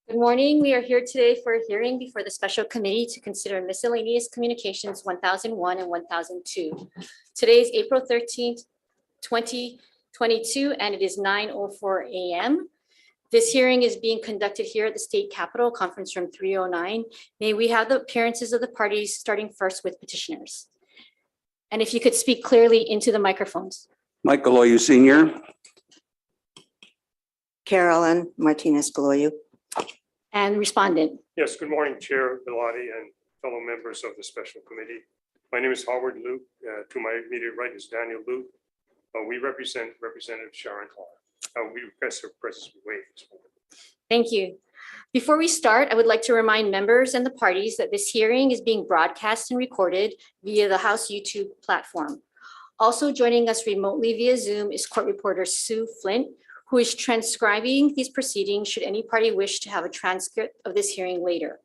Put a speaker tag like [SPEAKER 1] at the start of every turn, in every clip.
[SPEAKER 1] Good morning. We are here today for a hearing before the special committee to consider miscellaneous communications 1001 and 1002. Today is April 13th, 2022, and it is 9:04 a.m. This hearing is being conducted here at the State Capitol Conference Room 309. May we have the appearances of the parties, starting first with petitioners. And if you could speak clearly into the microphones.
[SPEAKER 2] Mike Galoyu Sr.
[SPEAKER 3] Carolyn Martinez-Galoyu.
[SPEAKER 1] And respondent.
[SPEAKER 4] Yes, good morning, Chair Bellotti and fellow members of the special committee. My name is Howard Luke. To my immediate right is Daniel Luke. We represent Representative Sharon Hall. We request her presence be waived.
[SPEAKER 1] Thank you. Before we start, I would like to remind members and the parties that this hearing is being broadcast and recorded via the House YouTube platform. Also joining us remotely via Zoom is court reporter Sue Flint, who is transcribing these proceedings should any party wish to have a transcript of this hearing later.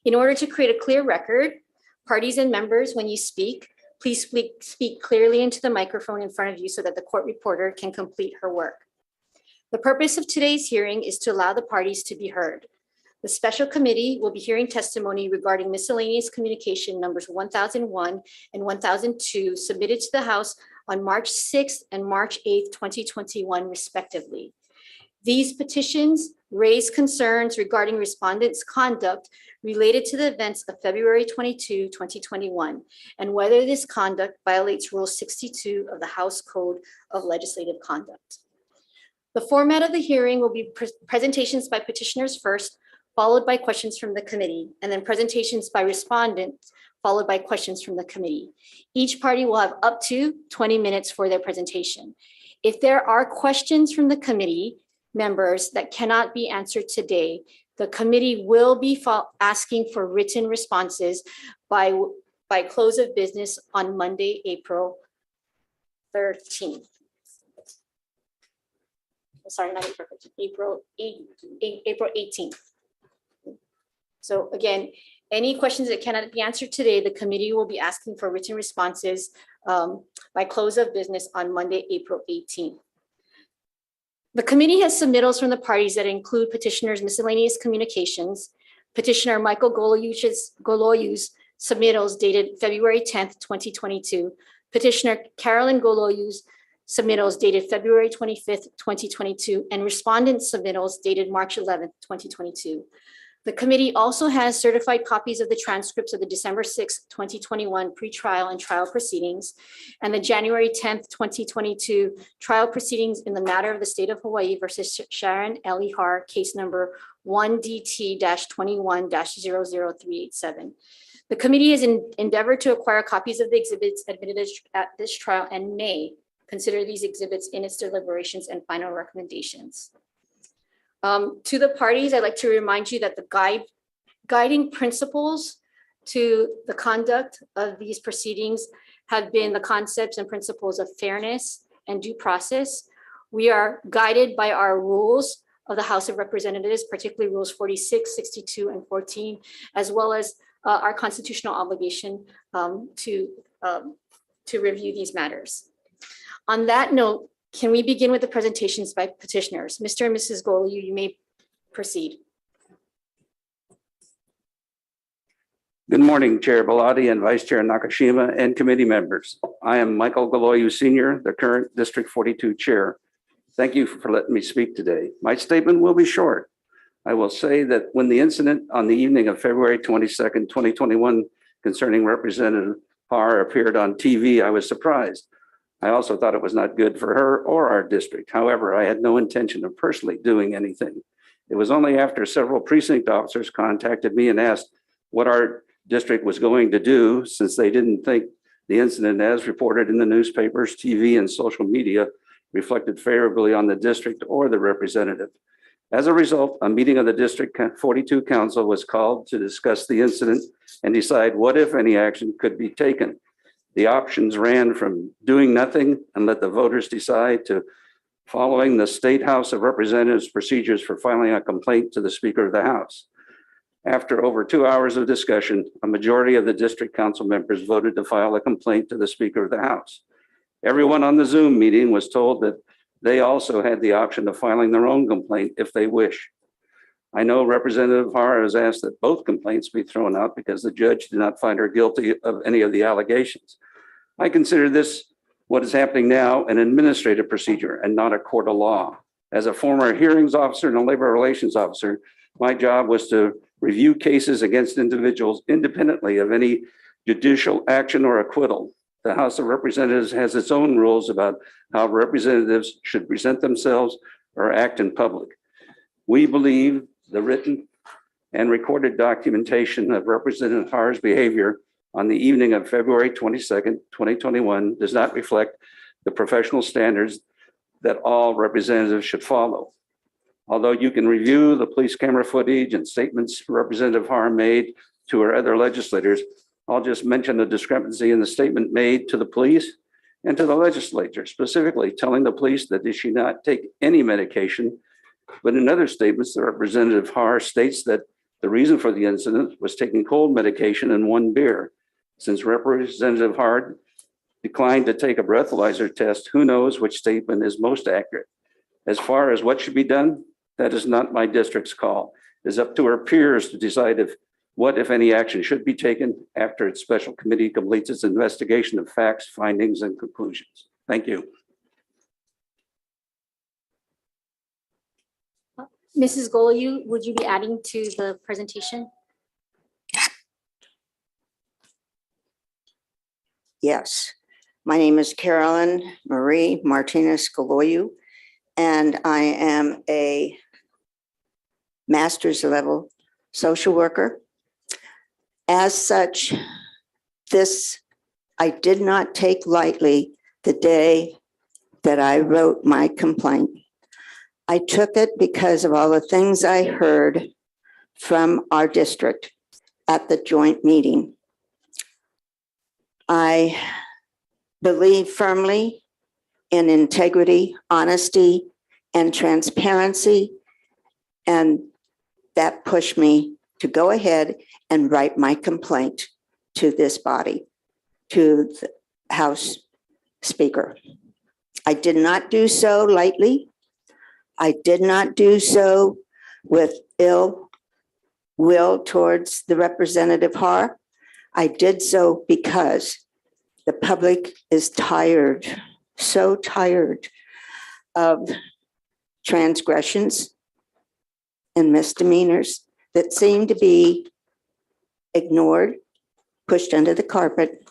[SPEAKER 1] In order to create a clear record, parties and members, when you speak, please speak clearly into the microphone in front of you so that the court reporter can complete her work. The purpose of today's hearing is to allow the parties to be heard. The special committee will be hearing testimony regarding miscellaneous communication numbers 1001 and 1002 submitted to the House on March 6th and March 8th, 2021, respectively. These petitions raise concerns regarding respondents' conduct related to the events of February 22, 2021, and whether this conduct violates Rule 62 of the House Code of Legislative Conduct. The format of the hearing will be presentations by petitioners first, followed by questions from the committee, and then presentations by respondents, followed by questions from the committee. Each party will have up to 20 minutes for their presentation. If there are questions from the committee members that cannot be answered today, the committee will be asking for written responses by close of business on Monday, April 13th. Sorry, not April 18th. So again, any questions that cannot be answered today, the committee will be asking for written responses by close of business on Monday, April 18th. The committee has submittals from the parties that include petitioners' miscellaneous communications, petitioner Michael Goloyu's submittals dated February 10th, 2022, petitioner Carolyn Goloyu's submittals dated February 25th, 2022, and respondent submittals dated March 11th, 2022. The committee also has certified copies of the transcripts of the December 6th, 2021 pretrial and trial proceedings and the January 10th, 2022 trial proceedings in the matter of the state of Hawaii versus Sharon Ellie Har, case number 1DT-21-00387. The committee has endeavored to acquire copies of the exhibits admitted at this trial and may consider these exhibits in its deliberations and final recommendations. To the parties, I'd like to remind you that the guiding principles to the conduct of these proceedings have been the concepts and principles of fairness and due process. We are guided by our rules of the House of Representatives, particularly rules 46, 62, and 14, as well as our constitutional obligation to review these matters. On that note, can we begin with the presentations by petitioners? Mr. and Mrs. Goloyu, you may proceed.
[SPEAKER 2] Good morning, Chair Bellotti and Vice Chair Nakashima and committee members. I am Michael Galoyu Sr., the current District 42 Chair. Thank you for letting me speak today. My statement will be short. I will say that when the incident on the evening of February 22nd, 2021 concerning Representative Har appeared on TV, I was surprised. I also thought it was not good for her or our district. However, I had no intention of personally doing anything. It was only after several precinct officers contacted me and asked what our district was going to do, since they didn't think the incident, as reported in the newspapers, TV, and social media, reflected favorably on the district or the representative. As a result, a meeting of the District 42 Council was called to discuss the incident and decide what, if any, action could be taken. The options ran from doing nothing and let the voters decide to following the State House of Representatives procedures for filing a complaint to the Speaker of the House. After over 2 hours of discussion, a majority of the district council members voted to file a complaint to the Speaker of the House. Everyone on the Zoom meeting was told that They also had the option of filing their own complaint if they wish. I know Representative Har has asked that both complaints be thrown out because the judge did not find her guilty of any of the allegations. I consider this, what is happening now, an administrative procedure and not a court of law. As a former hearings officer and a labor relations officer, my job was to review cases against individuals independently of any judicial action or acquittal. The House of Representatives has its own rules about how representatives should present themselves or act in public. We believe the written and recorded documentation of Representative Har's behavior on the evening of February 22nd, 2021 does not reflect the professional standards that all representatives should follow. Although you can review the police camera footage and statements Representative Har made to her other legislators, I'll just mention the discrepancy in the statement made to the police and to the legislature, specifically telling the police that they should not take any medication. But in other statements, the Representative Har states that the reason for the incident was taking cold medication and one beer. Since Representative Har declined to take a breathalyzer test, who knows which statement is most accurate? As far as what should be done, that is not my district's call. It is up to her peers to decide what, if any, action should be taken after its special committee completes its investigation of facts, findings, and conclusions. Thank you.
[SPEAKER 1] Mrs. Goloyu, would you be adding to the presentation?
[SPEAKER 3] Yes. My name is Carolyn Marie Martinez Galoyu, and I am a master's level social worker. As such, I did not take lightly the day that I wrote my complaint. I took it because of all the things I heard from our district at the joint meeting. I believe firmly in integrity, honesty, and transparency, and that pushed me to go ahead and write my complaint to this body, to the House Speaker. I did not do so lightly. I did not do so with ill will towards the Representative Har. I did so because the public is tired, so tired of transgressions and misdemeanors that seem to be ignored, pushed under the carpet.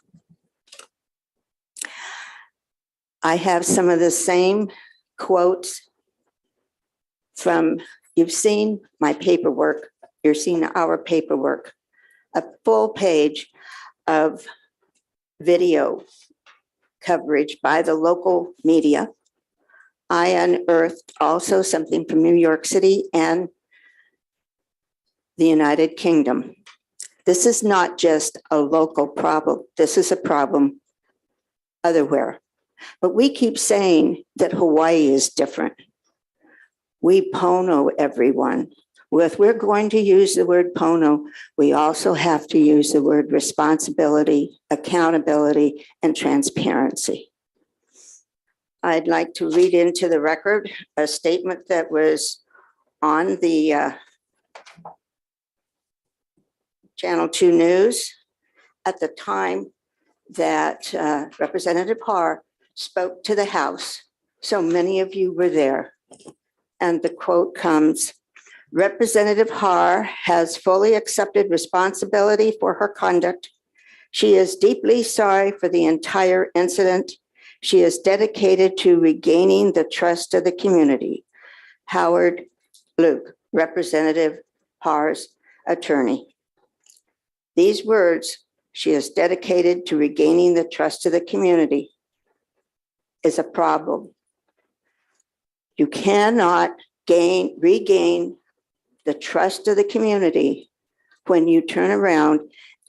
[SPEAKER 3] I have some of the same quotes from, you've seen my paperwork, you've seen our paperwork, a full page of video coverage by the local media. I unearthed also something from New York City and the United Kingdom. This is not just a local problem. This is a problem everywhere. But we keep saying that Hawaii is different. We pono everyone. If we're going to use the word pono, we also have to use the word responsibility, accountability, and transparency. I'd like to read into the record a statement that was on the Channel 2 News at the time that Representative Har spoke to the House. So many of you were there. And the quote comes, Representative Har has fully accepted responsibility for her conduct. She is deeply sorry for the entire incident. She is dedicated to regaining the trust of the community. Howard Luke, Representative Har's attorney. These words, she is dedicated to regaining the trust of the community, is a problem. You cannot regain the trust of the community when you turn around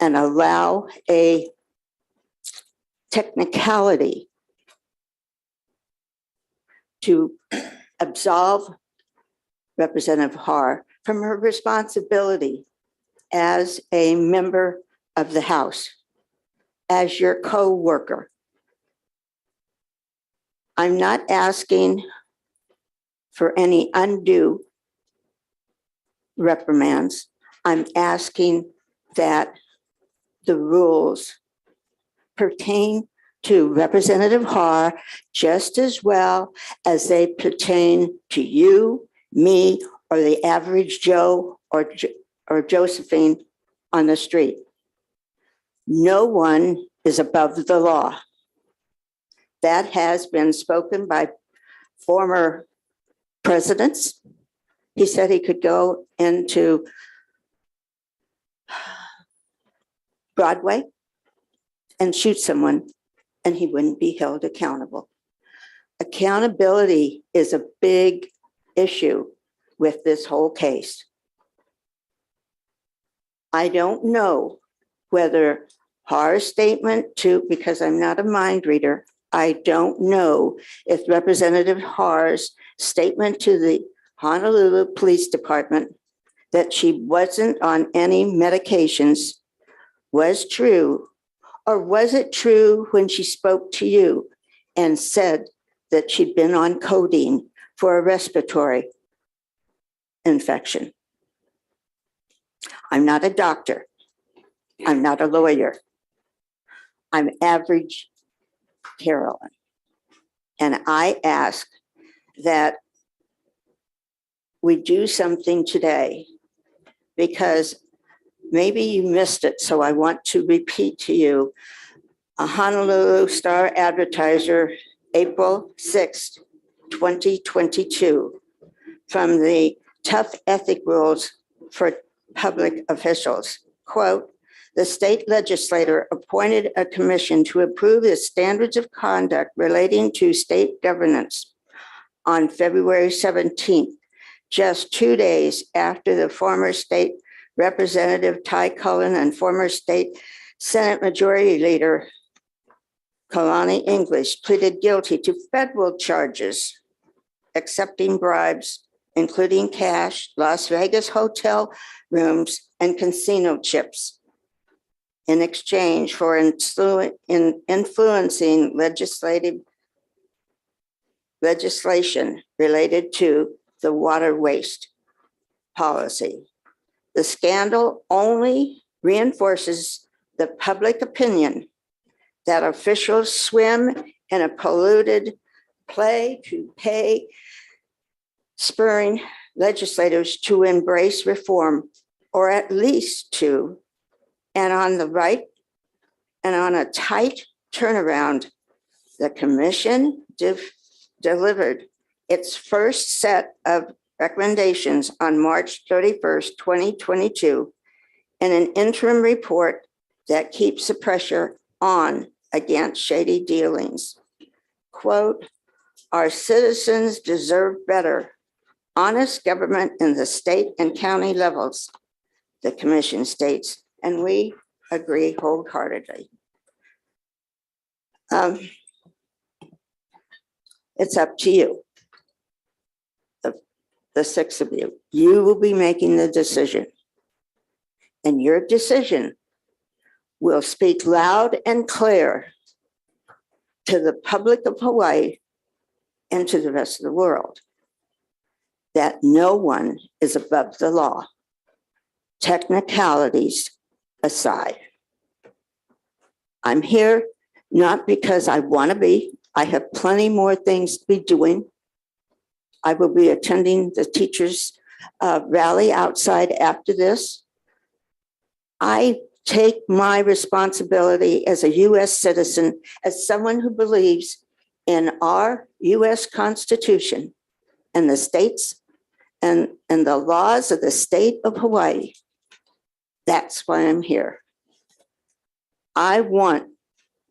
[SPEAKER 3] and allow a technicality to absolve Representative Har from her responsibility as a member of the House, as your co-worker. I'm not asking for any undue reprimands. I'm asking that the rules pertain to Representative Har just as well as they pertain to you, me, or the average Joe or Josephine on the street. No one is above the law. That has been spoken by former presidents. He said he could go into Broadway and shoot someone and he wouldn't be held accountable. Accountability is a big issue with this whole case. I don't know whether Har's statement to, because I'm not a mind reader, I don't know if Representative Har's statement to the Honolulu Police Department that she wasn't on any medications was true, or was it true when she spoke to you and said that she'd been on codeine for a respiratory infection? I'm not a doctor. I'm not a lawyer. I'm average Carolyn. And I ask that we do something today, because maybe you missed it, so I want to repeat to you. A Honolulu Star Advertiser, April 6th, 2022, from the Tough Ethic Rules for Public Officials. Quote, the state legislature appointed a commission to approve the standards of conduct relating to state governance on February 17th, just 2 days after the former state Representative Ty Cullen and former state Senate Majority Leader Kalani English pleaded guilty to federal charges, accepting bribes, including cash, Las Vegas hotel rooms, and casino chips in exchange for influencing legislation related to the water waste policy. The scandal only reinforces the public opinion that officials swim in a polluted play to pay, spurring legislators to embrace reform, or at least to, and on the right, and on a tight turnaround, the commission delivered its first set of recommendations on March 31st, 2022, and an interim report that keeps the pressure on against shady dealings. Quote, our citizens deserve better, honest government in the state and county levels, the commission states, and we agree wholeheartedly. It's up to you. The six of you, you will be making the decision. And your decision will speak loud and clear to the public of Hawaii and to the rest of the world that no one is above the law, technicalities aside. I'm here not because I want to be. I have plenty more things to be doing. I will be attending the teachers' rally outside after this. I take my responsibility as a U.S. citizen, as someone who believes in our U.S. Constitution and the states and the laws of the state of Hawaii. That's why I'm here. I want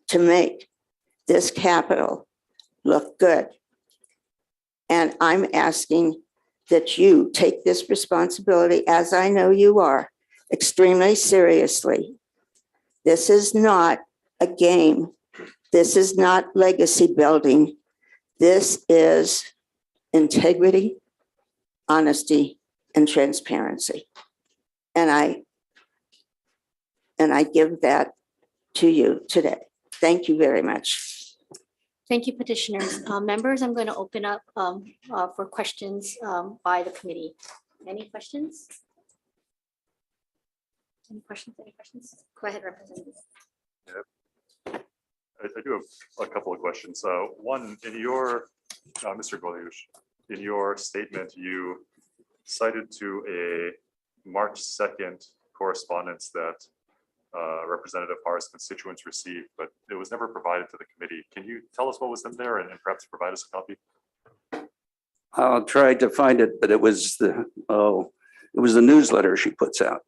[SPEAKER 3] to make this Capitol look good. And I'm asking that you take this responsibility, as I know you are, extremely seriously. This is not a game. This is not legacy building. This is integrity, honesty, and transparency. And I give that to you today. Thank you very much.
[SPEAKER 1] Thank you, petitioners. Members, I'm going to open up for questions by the committee. Any questions? Any questions? Any questions? Go ahead, Representative.
[SPEAKER 5] I do have a couple of questions. One, in your, Mr. Goliush, in your statement, you cited to a March 2nd correspondence that Representative Har's constituents received, but it was never provided to the committee. Can you tell us what was in there and perhaps provide us a copy?
[SPEAKER 2] I'll try to find it, but it was the newsletter she puts out.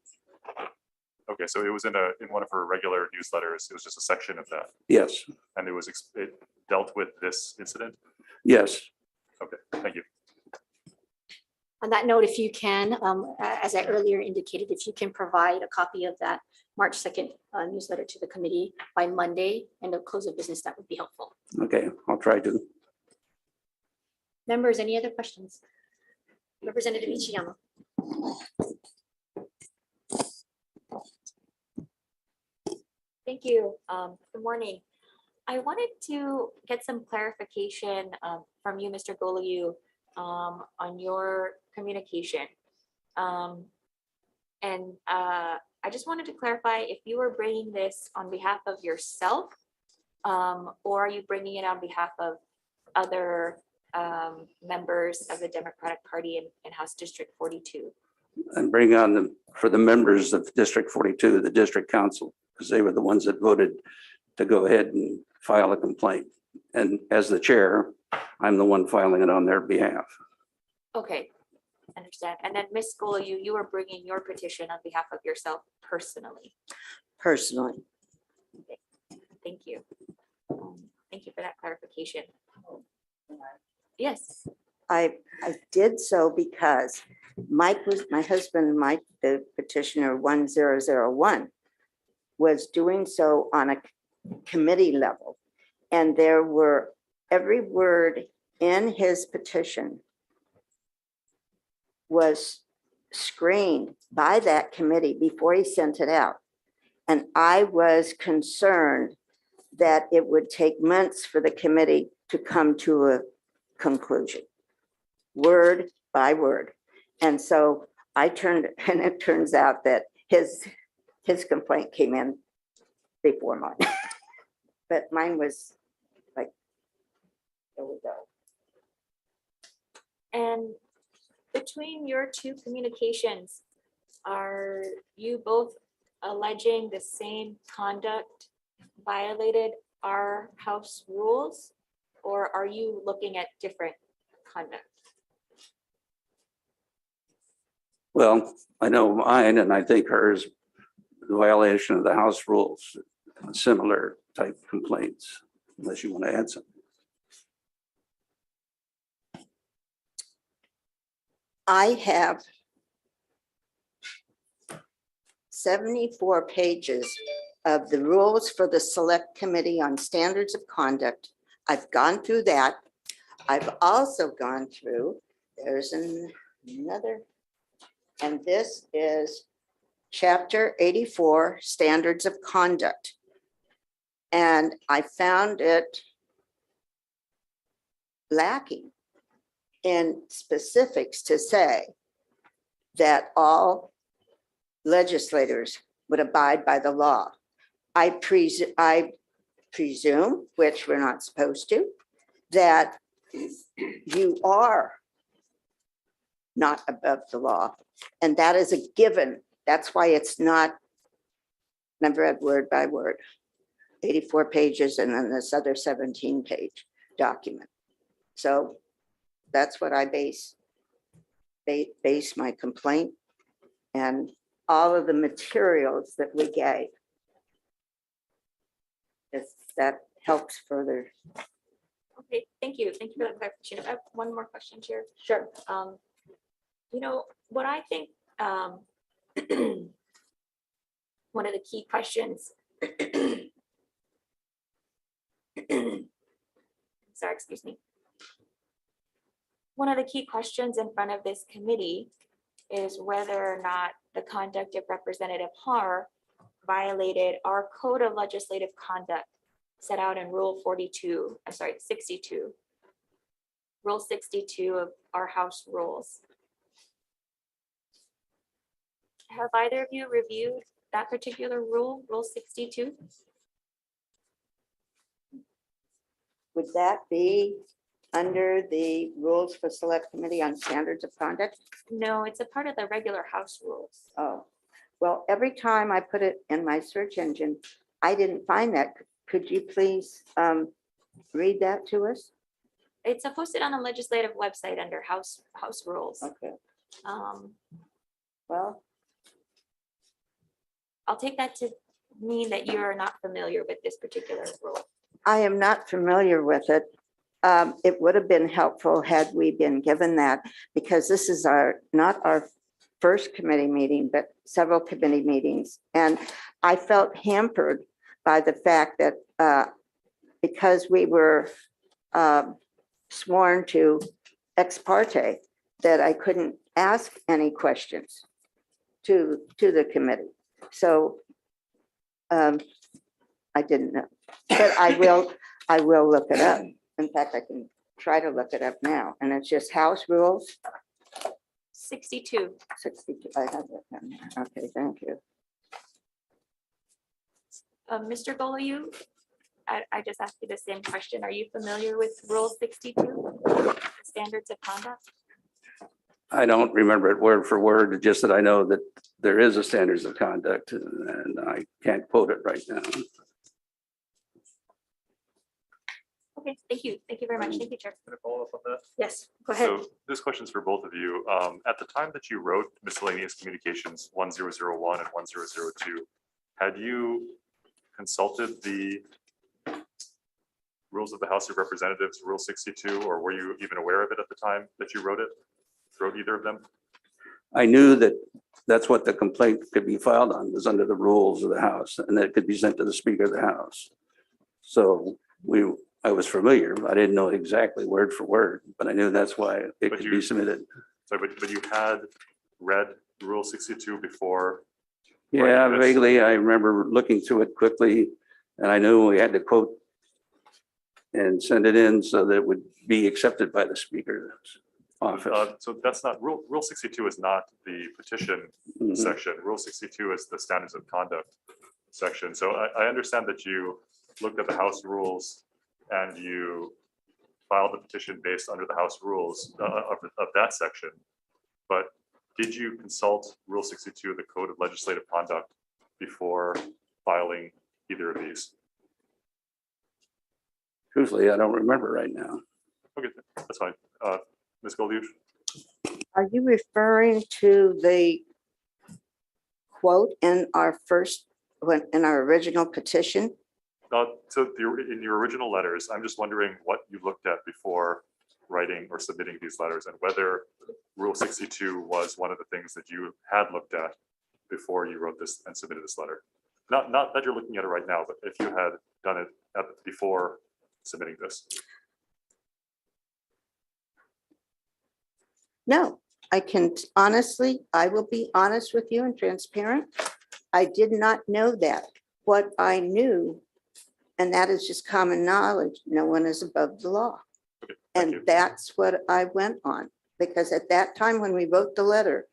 [SPEAKER 5] Okay, so it was in one of her regular newsletters. It was just a section of that,
[SPEAKER 2] Yes,
[SPEAKER 5] and it dealt with this incident.
[SPEAKER 2] yes.
[SPEAKER 5] Okay, thank you.
[SPEAKER 1] On that note, if you can, as I earlier indicated, if you can provide a copy of that March 2nd newsletter to the committee by Monday and the close of business, that would be helpful.
[SPEAKER 2] Okay, I'll try to.
[SPEAKER 1] Members, any other questions? Representative Ichiyama.
[SPEAKER 6] Thank you. Good morning. I wanted to get some clarification from you, Mr. Goliu, on your communication. I just wanted to clarify if you were bringing this on behalf of yourself, or are you bringing it on behalf of other members of the Democratic Party in House District 42?
[SPEAKER 2] And bring on for the members of District 42, the district council, because they were the ones that voted to go ahead and file a complaint. And as the chair, I'm the one filing it on their behalf.
[SPEAKER 6] Okay, understand. And then Ms. Goliu, you were bringing your petition on behalf of yourself personally.
[SPEAKER 3] Personally.
[SPEAKER 6] Thank you. Thank you for that clarification. Yes.
[SPEAKER 3] I did so because Mike was, my husband, Mike, the petitioner 1001, was doing so on a committee level. And there were, every word in his petition was screened by that committee before he sent it out. And I was concerned that it would take months for the committee to come to a conclusion, word by word. And so I turned, and it turns out that his complaint came in before mine. But mine was like, there we go.
[SPEAKER 6] And between your two communications, are you both alleging the same conduct violated our House rules, or are you looking at different conduct?
[SPEAKER 2] Well, I know mine, and I think hers, the violation of the House rules, similar type complaints, unless you want to add something.
[SPEAKER 3] I have 74 pages of the rules for the Select Committee on Standards of Conduct. I've gone through that. I've also gone through, there's another, and this is Chapter 84, Standards of Conduct. And I found it lacking in specifics to say that all legislators would abide by the law. I presume, which we're not supposed to, that you are not above the law. And that is a given. That's why it's not, and I've read word by word, 84 pages and then this other 17-page document. So that's what I base my complaint and all of the materials that we gave. That helps further.
[SPEAKER 6] Okay, thank you. Thank you for that clarification. I have one more question, Chair.
[SPEAKER 1] Sure.
[SPEAKER 6] You know, what I think one of the key questions, sorry, excuse me. One of the key questions in front of this committee is whether or not the conduct of Representative Har violated our code of legislative conduct set out in Rule 42, I'm sorry, 62. Rule 62 of our House rules. Have either of you reviewed that particular rule, Rule 62?
[SPEAKER 3] Would that be under the rules for select committee on standards of conduct?
[SPEAKER 6] No, it's a part of the regular House rules.
[SPEAKER 3] Oh, well, every time I put it in my search engine, I didn't find that. Could you please read that to us?
[SPEAKER 6] It's posted on the legislative website under House rules.
[SPEAKER 3] Okay,
[SPEAKER 6] Um,
[SPEAKER 3] well,
[SPEAKER 6] I'll take that to mean that you are not familiar with this particular rule.
[SPEAKER 3] I am not familiar with it. It would have been helpful had we been given that, because this is not our first committee meeting, but several committee meetings. And I felt hampered by the fact that because we were sworn to ex parte, that I couldn't ask any questions to the committee. So I didn't know, but I will look it up. In fact, I can try to look it up now, and it's just House Rules
[SPEAKER 6] 62.
[SPEAKER 3] 62. I have it down there. Okay, thank you.
[SPEAKER 6] Mr. Goloyu, I just asked you the same question. Are you familiar with Rule 62, the standards of conduct?
[SPEAKER 2] I don't remember it word for word, just that I know that there is a standards of conduct, and I can't quote it right now.
[SPEAKER 6] Okay, thank you. Thank you very much. Thank you, Chair.
[SPEAKER 5] Can I follow up on that?
[SPEAKER 1] Yes, go ahead.
[SPEAKER 5] So this question is for both of you. At the time that you wrote miscellaneous communications 1001 and 1002, had you consulted the rules of the House of Representatives, Rule 62, or were you even aware of it at the time that you wrote either of them?
[SPEAKER 2] I knew that that's what the complaint could be filed on, was under the rules of the House, and that it could be sent to the Speaker of the House. So I was familiar. I didn't know exactly word for word, but I knew that's why it
[SPEAKER 5] But
[SPEAKER 2] could be submitted.
[SPEAKER 5] So, but you had read Rule 62 before?
[SPEAKER 2] Yeah,
[SPEAKER 5] Right, yes.
[SPEAKER 2] vaguely. I remember looking through it quickly, and I knew we had to quote and send it in so that it would be accepted by the Speaker's office.
[SPEAKER 5] So that's not, Rule 62 is not the petition
[SPEAKER 2] Mhm.
[SPEAKER 5] section. Rule 62 is the standards of conduct section. So I understand that you looked at the House rules and you filed the petition based under the House rules of that section. But did you consult Rule 62, the Code of Legislative Conduct, before filing either of these?
[SPEAKER 2] Truthfully, I don't remember right now.
[SPEAKER 5] Okay, that's fine. Ms. Goldhuge?
[SPEAKER 3] Are you referring to the quote in our original petition?
[SPEAKER 5] So in your original letters, I'm just wondering what you looked at before writing or submitting these letters, and whether Rule 62 was one of the things that you had looked at before you wrote this and submitted this letter. Not that you're looking at it right now, but if you had done it before submitting this.
[SPEAKER 3] No, I will be honest with you and transparent. I did not know that. What I knew, and that is just common knowledge, no one is above the law.
[SPEAKER 5] Okay, thank
[SPEAKER 3] And
[SPEAKER 5] you.
[SPEAKER 3] that's what I went on, because at that time when we wrote the letter,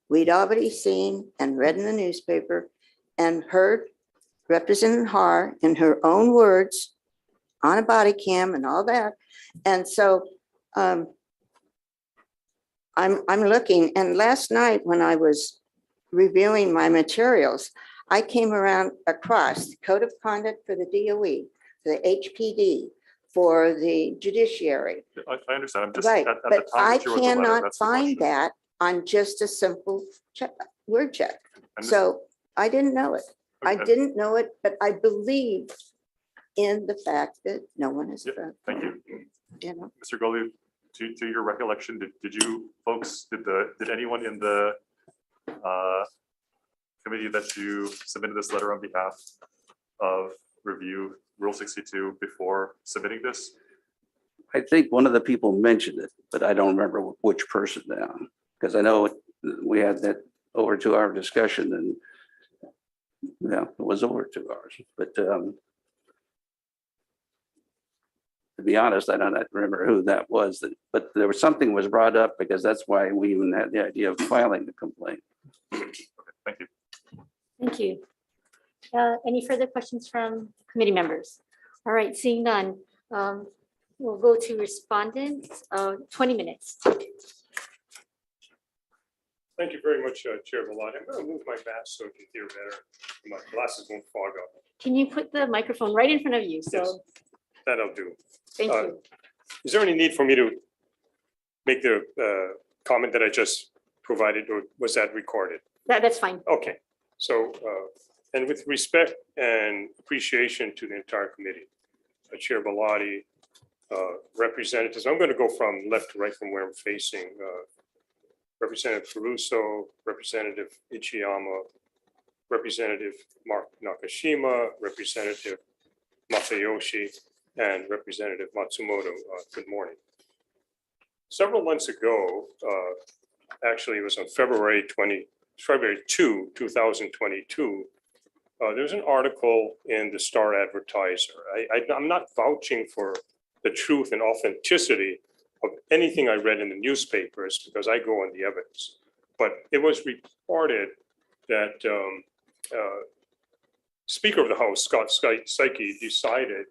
[SPEAKER 3] we'd already seen and read in the newspaper and heard Representative Har in her own words on a body cam and all that. And so I'm looking, and last night when I was reviewing my materials, I came across the Code of Conduct for the DOE, the HPD, for the judiciary.
[SPEAKER 5] I understand. I'm just
[SPEAKER 3] Right,
[SPEAKER 5] at the
[SPEAKER 3] but
[SPEAKER 5] time
[SPEAKER 3] I
[SPEAKER 5] that you wrote the letter,
[SPEAKER 3] cannot
[SPEAKER 5] that's the
[SPEAKER 3] find
[SPEAKER 5] question.
[SPEAKER 3] that on just a simple word check.
[SPEAKER 5] And this-
[SPEAKER 3] So I didn't know it. I
[SPEAKER 5] Okay,
[SPEAKER 3] didn't know it, but I believe in the fact that no one is,
[SPEAKER 5] Yep, Thank you.
[SPEAKER 3] you know.
[SPEAKER 5] Mr. Golu, to your recollection, did you folks, did anyone in the committee that you submitted this letter on behalf of review Rule 62 before submitting this?
[SPEAKER 2] I think one of the people mentioned it, but I don't remember which person now, because I know we had that over 2 hour discussion, and yeah, it was over 2 hours, but to be honest, I don't remember who that was, but there was something was brought up because that's why we even had the idea of filing the complaint.
[SPEAKER 5] Thank you.
[SPEAKER 1] Thank you. Any further questions from committee members? All right, seeing none, we'll go to respondents, 20 minutes.
[SPEAKER 4] Thank you very much, Chair Bellotti. I'm going to move my mask so you can hear better. My glasses won't fog up.
[SPEAKER 1] Can you put the microphone right in front of you?
[SPEAKER 4] Yes.
[SPEAKER 1] So,
[SPEAKER 4] That'll do.
[SPEAKER 1] thank you.
[SPEAKER 4] Is there any need for me to make the comment that I just provided, or was that recorded?
[SPEAKER 1] That's fine.
[SPEAKER 4] Okay, so, and with respect and appreciation to the entire committee, Chair Bellotti, representatives, I'm going to go from left to right from where I'm facing. Representative Caruso, Representative Ichiyama, Representative Mark Nakashima, Representative Masayoshi, and Representative Matsumoto. Good morning. Several months ago, actually it was on February 2, 2022, there was an article in the Star Advertiser. I'm not vouching for the truth and authenticity of anything I read in the newspapers because I go on the evidence. But it was reported that Speaker of the House, Scott Psyche, decided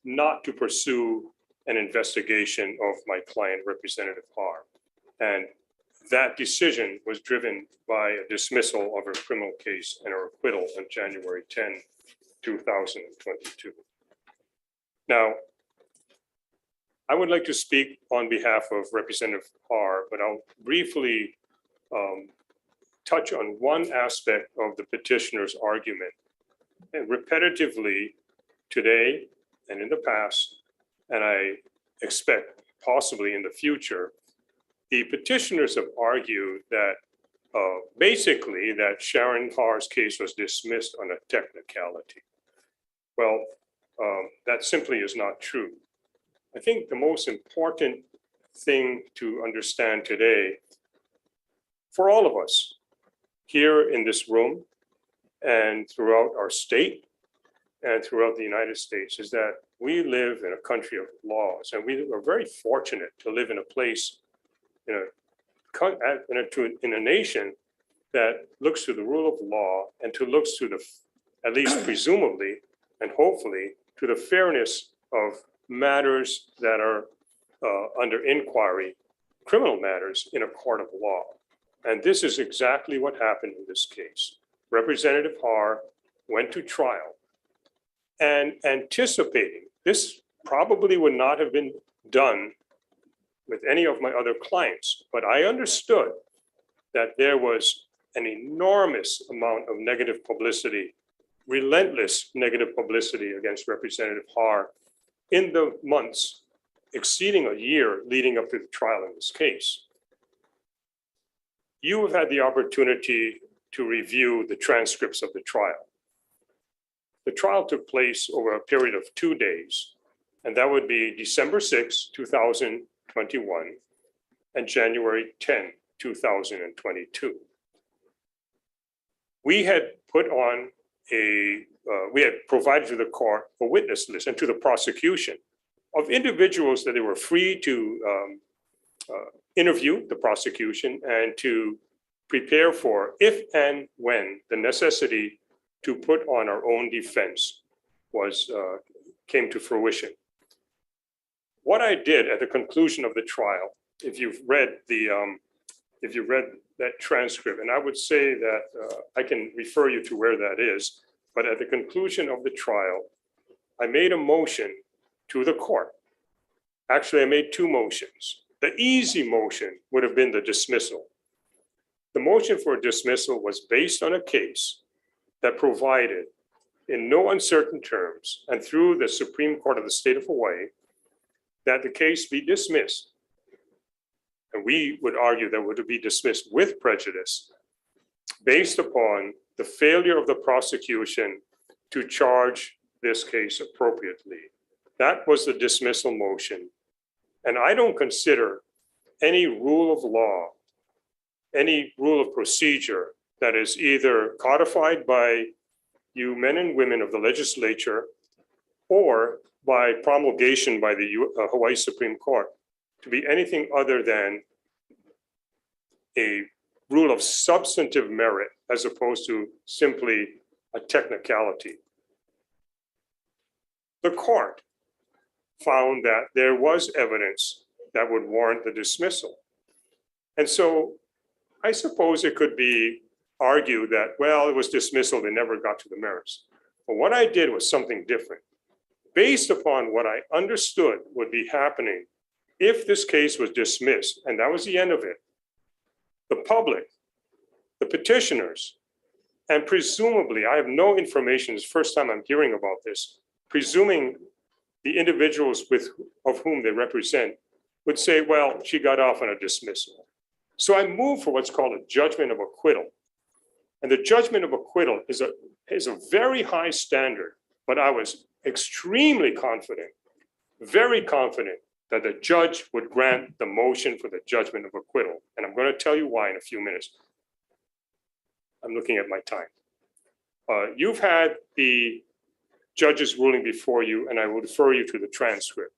[SPEAKER 4] not to pursue an investigation of my client, Representative Har. And that decision was driven by a dismissal of a criminal case and a acquittal on January 10, 2022. Now, I would like to speak on behalf of Representative Har, but I'll briefly touch on one aspect of the petitioner's argument. And repetitively today and in the past, and I expect possibly in the future, the petitioners have argued that basically that Sharon Har's case was dismissed on a technicality. Well, that simply is not true. I think the most important thing to understand today for all of us here in this room and throughout our state and throughout the United States is that we live in a country of laws, and we are very fortunate to live in a place in a nation that looks to the rule of law and to looks to the, at least presumably and hopefully, to the fairness of matters that are under inquiry, criminal matters in a court of law. And this is exactly what happened in this case. Representative Har went to trial and anticipating, this probably would not have been done with any of my other clients, but I understood that there was an enormous amount of negative publicity, relentless negative publicity against Representative Har in the months exceeding a year leading up to the trial in this case. You have had the opportunity to review the transcripts of the trial. The trial took place over a period of 2 days, and that would be December 6, 2021, and January 10, 2022. We had put on we had provided to the court a witness list and to the prosecution of individuals that they were free to interview the prosecution and to prepare for if and when the necessity to put on our own defense was came to fruition. What I did at the conclusion of the trial, if you've read that transcript, and I would say that I can refer you to where that is, but at the conclusion of the trial, I made a motion to the court. Actually, I made 2 motions. The easy motion would have been the dismissal. The motion for dismissal was based on a case that provided in no uncertain terms and through the Supreme Court of the state of Hawaii that the case be dismissed. And we would argue that it would be dismissed with prejudice based upon the failure of the prosecution to charge this case appropriately. That was the dismissal motion. And I don't consider any rule of law, any rule of procedure that is either codified by you men and women of the legislature or by promulgation by the Hawaii Supreme Court to be anything other than a rule of substantive merit as opposed to simply a technicality. The court found that there was evidence that would warrant the dismissal. And so I suppose it could be argued that, well, it was dismissal, they never got to the merits. But what I did was something different. Based upon what I understood would be happening if this case was dismissed, and that was the end of it, the public, the petitioners, and presumably, I have no information, it's the first time I'm hearing about this, presuming the individuals of whom they represent would say, well, she got off on a dismissal. So I moved for what's called a judgment of acquittal. And the judgment of acquittal is a very high standard, but I was extremely confident, very confident that the judge would grant the motion for the judgment of acquittal. And I'm going to tell you why in a few minutes. I'm looking at my time. You've had the judge's ruling before you, and I will refer you to the transcript.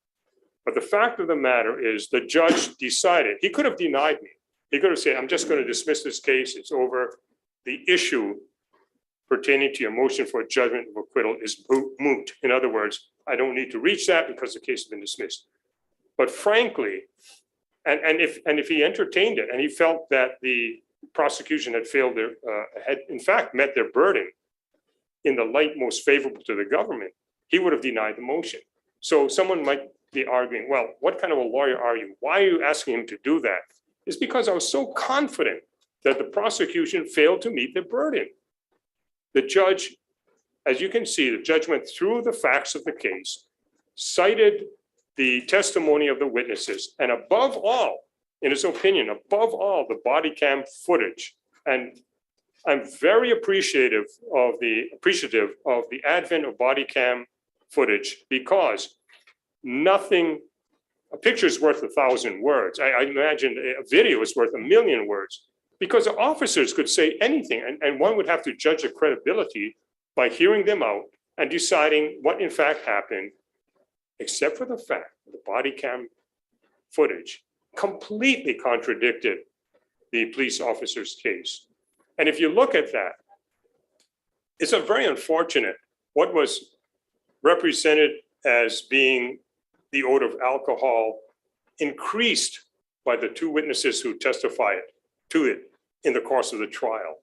[SPEAKER 4] But the fact of the matter is the judge decided, he could have denied me. He could have said, I'm just going to dismiss this case, it's over. The issue pertaining to your motion for a judgment of acquittal is moot. In other words, I don't need to reach that because the case has been dismissed. But frankly, and if he entertained it and he felt that the prosecution had failed had in fact met their burden in the light most favorable to the government, he would have denied the motion. So someone might be arguing, well, what kind of a lawyer are you? Why are you asking him to do that? It's because I was so confident that the prosecution failed to meet their burden. The judge, as you can see, the judge went through the facts of the case, cited the testimony of the witnesses, and above all, in his opinion, above all, the body cam footage. And I'm very appreciative of the advent of body cam footage, because nothing, a picture is worth 1,000 words. I imagine a video is worth 1,000,000 words, because the officers could say anything, and one would have to judge their credibility by hearing them out and deciding what in fact happened, except for the fact that the body cam footage completely contradicted the police officer's case. And if you look at that, it's a very unfortunate. What was represented as being the odor of alcohol increased by the two witnesses who testified to it in the course of the trial.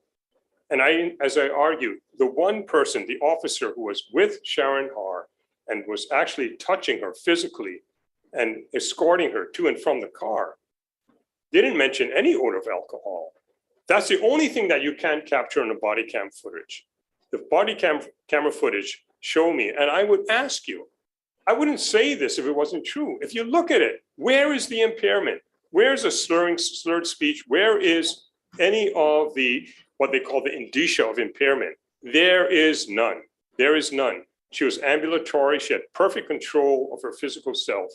[SPEAKER 4] And as I argued, the one person, the officer who was with Sharon Har and was actually touching her physically and escorting her to and from the car, didn't mention any odor of alcohol. That's the only thing that you can capture in the body cam footage. The body camera footage show me, and I would ask you, I wouldn't say this if it wasn't true. If you look at it, where is the impairment? Where's a slurred speech? Where is any of the, what they call the indicia of impairment? There is none. There is none. She was ambulatory. She had perfect control of her physical self.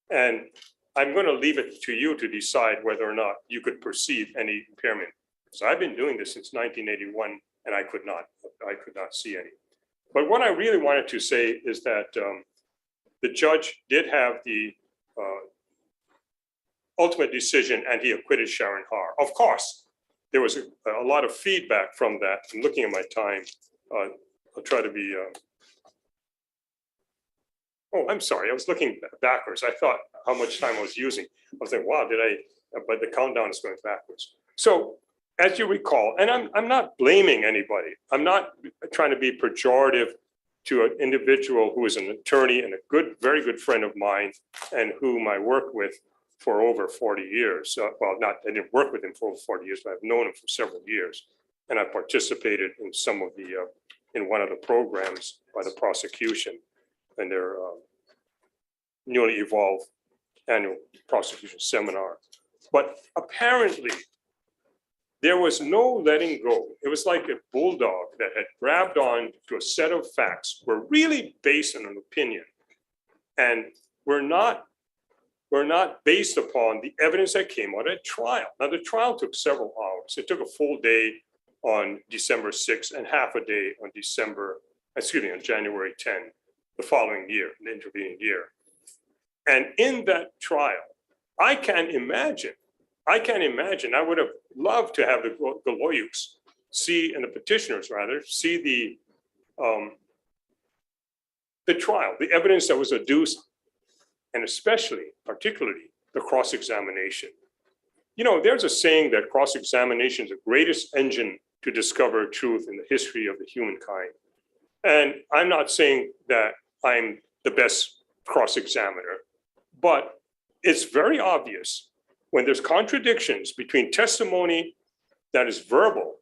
[SPEAKER 4] And I'm going to leave it to you to decide whether or not you could perceive any impairment. So I've been doing this since 1981, and I could not see any. But what I really wanted to say is that the judge did have the ultimate decision, and he acquitted Sharon Har. Of course, there was a lot of feedback from that. I'm looking at my time. I'll try to be. Oh, I'm sorry. I was looking backwards. I thought how much time I was using. I was like, wow, but the countdown is going backwards. So as you recall, and I'm not blaming anybody. I'm not trying to be pejorative to an individual who is an attorney and a very good friend of mine, and whom I worked with for over 40 years. Well, I didn't work with him for over 40 years, but I've known him for several years. And I participated in some of the, in one of the programs by the prosecution and their newly evolved annual prosecution seminar. But apparently, there was no letting go. It was like a bulldog that had grabbed on to a set of facts were really based on an opinion, and were not based upon the evidence that came out at trial. Now, the trial took several hours. It took a full day on December 6th and half a day on on January 10. the following year, the intervening year. And in that trial, I can imagine, I would have loved to have the Galoyuks see, and the petitioners rather, see the trial, the evidence that was adduced, and especially, particularly, the cross-examination. You know, there's a saying that cross-examination is the greatest engine to discover truth in the history of the humankind. And I'm not saying that I'm the best cross-examiner, but it's very obvious when there's contradictions between testimony that is verbal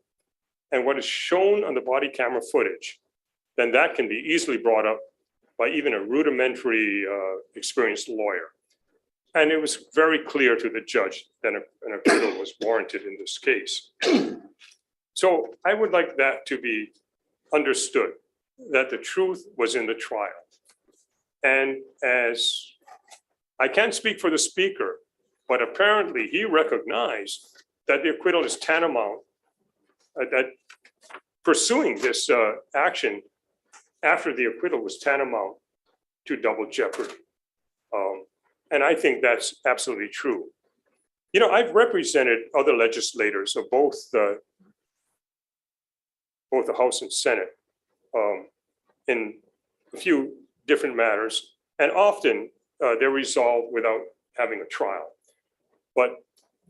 [SPEAKER 4] and what is shown on the body camera footage, then that can be easily brought up by even a rudimentary experienced lawyer. And it was very clear to the judge that an acquittal was warranted in this case. So I would like that to be understood, that the truth was in the trial. And as I can't speak for the speaker, but apparently he recognized that the acquittal is tantamount, that pursuing this action after the acquittal was tantamount to double jeopardy. And I think that's absolutely true. You know, I've represented other legislators of both the House and Senate in a few different matters, and often they're resolved without having a trial. But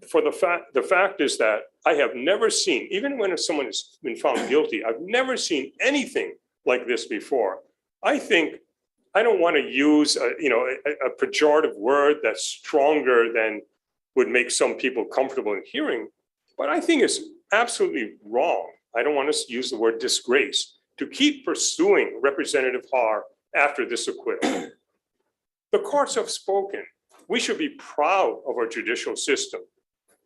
[SPEAKER 4] for the fact is that I have never seen, even when someone has been found guilty, I've never seen anything like this before. I think, I don't want to use a pejorative word that's stronger than would make some people comfortable in hearing, but I think it's absolutely wrong. I don't want to use the word disgrace to keep pursuing Representative Haar after this acquittal. The courts have spoken. We should be proud of our judicial system.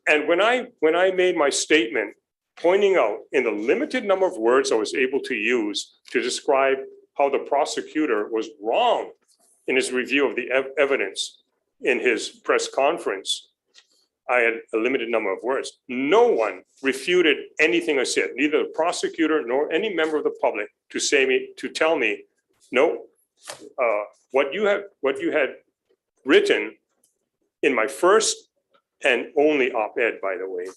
[SPEAKER 4] And when I made my statement pointing out in the limited number of words I was able to use to describe how the prosecutor was wrong in his review of the evidence in his press conference, I had a limited number of words. No one refuted anything I said, neither the prosecutor nor any member of the public to tell me, no, what you had written in my first and only op-ed, by the way,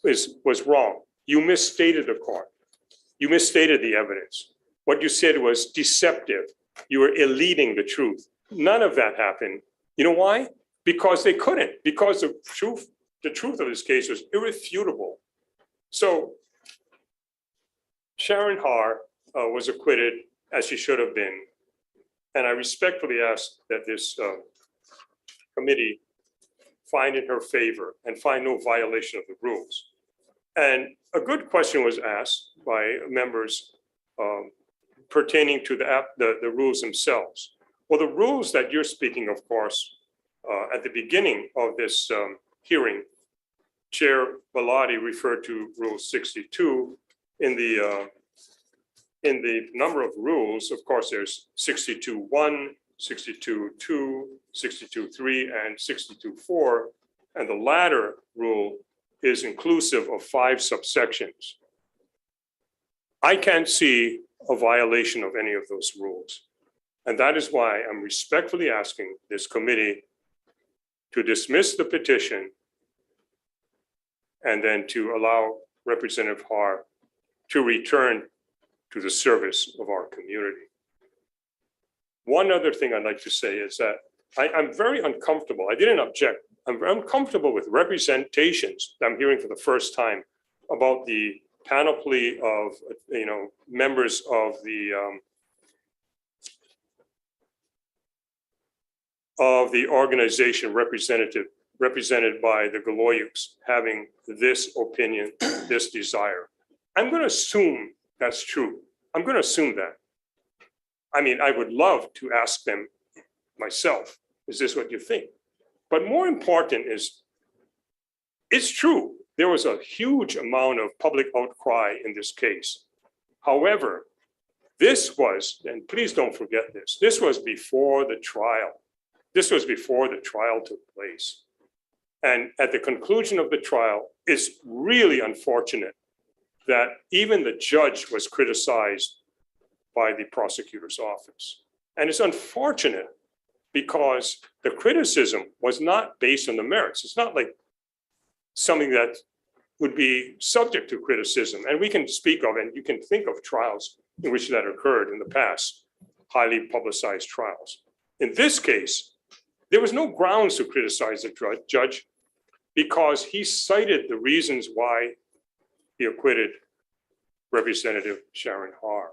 [SPEAKER 4] was wrong. You misstated the court. You misstated the evidence. What you said was deceptive. You were eluding the truth. None of that happened. You know why? Because they couldn't, because the truth of this case was irrefutable. So Sharon Haar was acquitted as she should have been. And I respectfully ask that this committee find in her favor and find no violation of the rules. And a good question was asked by members pertaining to the rules themselves. Well, the rules that you're speaking, of course, at the beginning of this hearing, Chair Bellotti referred to Rule 62. In the number of rules, of course, there's 62.1, 62.2, 62.3, and 62.4, and the latter rule is inclusive of 5 subsections. I can't see a violation of any of those rules. And that is why I'm respectfully asking this committee to dismiss the petition and then to allow Representative Haar to return to the service of our community. One other thing I'd like to say is that I'm very uncomfortable. I didn't object. I'm uncomfortable with representations that I'm hearing for the first time about the panoply of members of the organization represented by the Galoyuks having this opinion, this desire. I'm going to assume that's true. I'm going to assume that. I mean, I would love to ask them myself, is this what you think? But more important is, it's true. There was a huge amount of public outcry in this case. However, this was, and please don't forget this, this was before the trial. This was before the trial took place. And at the conclusion of the trial, it's really unfortunate that even the judge was criticized by the prosecutor's office. And it's unfortunate because the criticism was not based on the merits. It's not like something that would be subject to criticism. And we can speak of, and you can think of trials in which that occurred in the past, highly publicized trials. In this case, there was no grounds to criticize the judge because he cited the reasons why he acquitted Representative Sharon Har.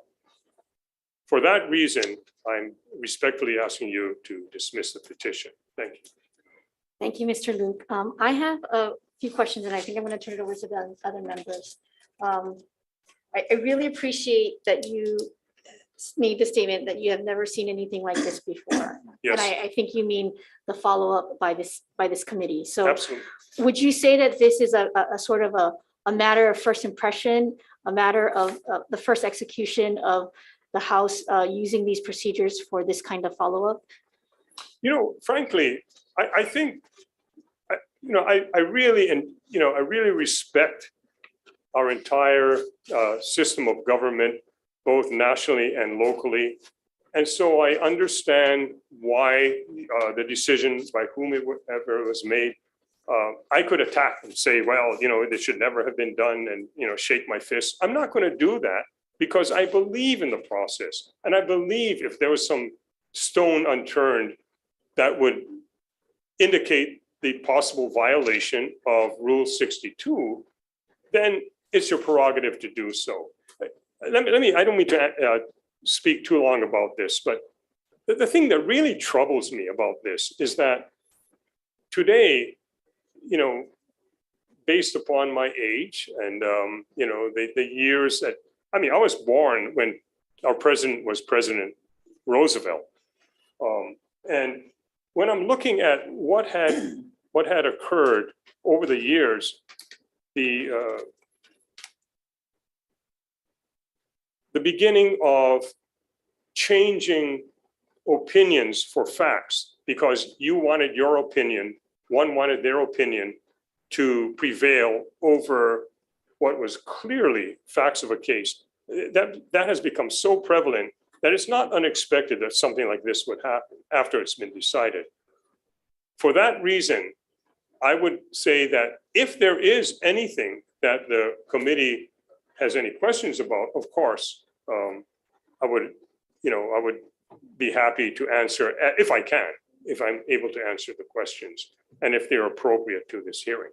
[SPEAKER 4] For that reason, I'm respectfully asking you to dismiss the petition. Thank you.
[SPEAKER 1] Thank you, Mr. Luke. I have a few questions, and I think I'm going to turn it over to the other members. I really appreciate that you made the statement that you have never seen anything like this before.
[SPEAKER 4] Yes.
[SPEAKER 1] And I think you mean the follow-up by this committee. So
[SPEAKER 4] Absolutely.
[SPEAKER 1] would you say that this is a sort of a matter of first impression, a matter of the first execution of the House using these procedures for this kind of follow-up?
[SPEAKER 4] You know, frankly, I think, I really respect our entire system of government, both nationally and locally. And so I understand why the decision by whomever it was made. I could attack and say, well, this should never have been done and, shake my fist. I'm not going to do that because I believe in the process. And I believe if there was some stone unturned that would indicate the possible violation of Rule 62, then it's your prerogative to do so. I don't mean to speak too long about this, but the thing that really troubles me about this is that today, based upon my age and, the years that, I was born when our president was President Roosevelt. And when I'm looking at what had occurred over the years, the beginning of changing opinions for facts because you wanted your opinion, one wanted their opinion to prevail over what was clearly facts of a case. That has become so prevalent that it's not unexpected that something like this would happen after it's been decided. For that reason, I would say that if there is anything that the committee has any questions about, of course, I would be happy to answer if I can, if I'm able to answer the questions and if they're appropriate to this hearing.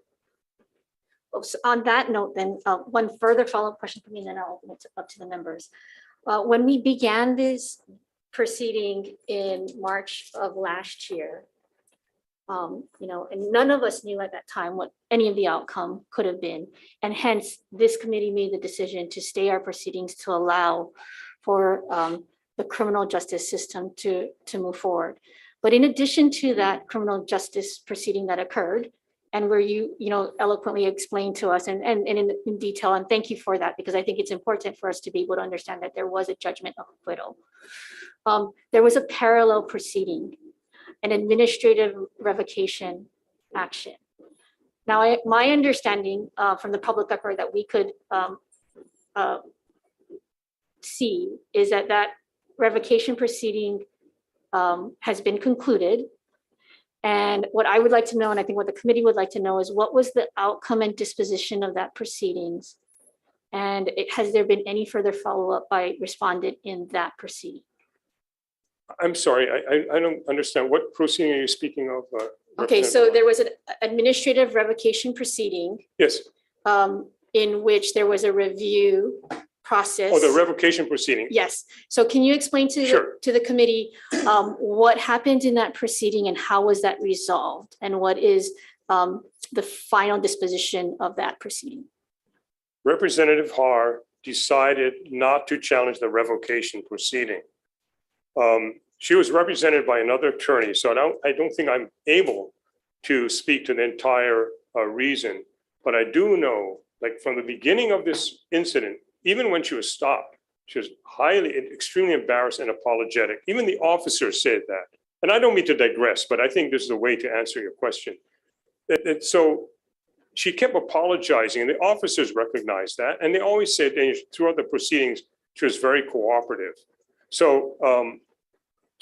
[SPEAKER 1] So on that note, then one further follow-up question for me, and then I'll open it up to the members. When we began this proceeding in March of last year, and none of us knew at that time what any of the outcome could have been. And hence, this committee made the decision to stay our proceedings to allow for the criminal justice system to move forward. But in addition to that criminal justice proceeding that occurred, and where you eloquently explained to us and in detail, and thank you for that, because I think it's important for us to be able to understand that there was a judgment of acquittal. There was a parallel proceeding, an administrative revocation action. Now, my understanding from the public record that we could see is that revocation proceeding has been concluded. And what I would like to know, and I think what the committee would like to know, is what was the outcome and disposition of that proceedings? And has there been any further follow-up by respondent in that proceeding?
[SPEAKER 4] I'm sorry, I don't understand. What proceeding are you speaking of?
[SPEAKER 1] Okay, so there was an administrative revocation proceeding.
[SPEAKER 4] Yes.
[SPEAKER 1] In which there was a review process.
[SPEAKER 4] Oh, the revocation proceeding.
[SPEAKER 1] Yes. So can you explain to the committee what happened in that proceeding and how was that resolved? And what is the final disposition of that proceeding?
[SPEAKER 4] Representative Har decided not to challenge the revocation proceeding. She was represented by another attorney, so I don't think I'm able to speak to the entire reason, but I do know, like from the beginning of this incident, even when she was stopped, she was extremely embarrassed and apologetic. Even the officer said that. And I don't mean to digress, but I think this is a way to answer your question. So she kept apologizing, and the officers recognized that, and they always said throughout the proceedings she was very cooperative. So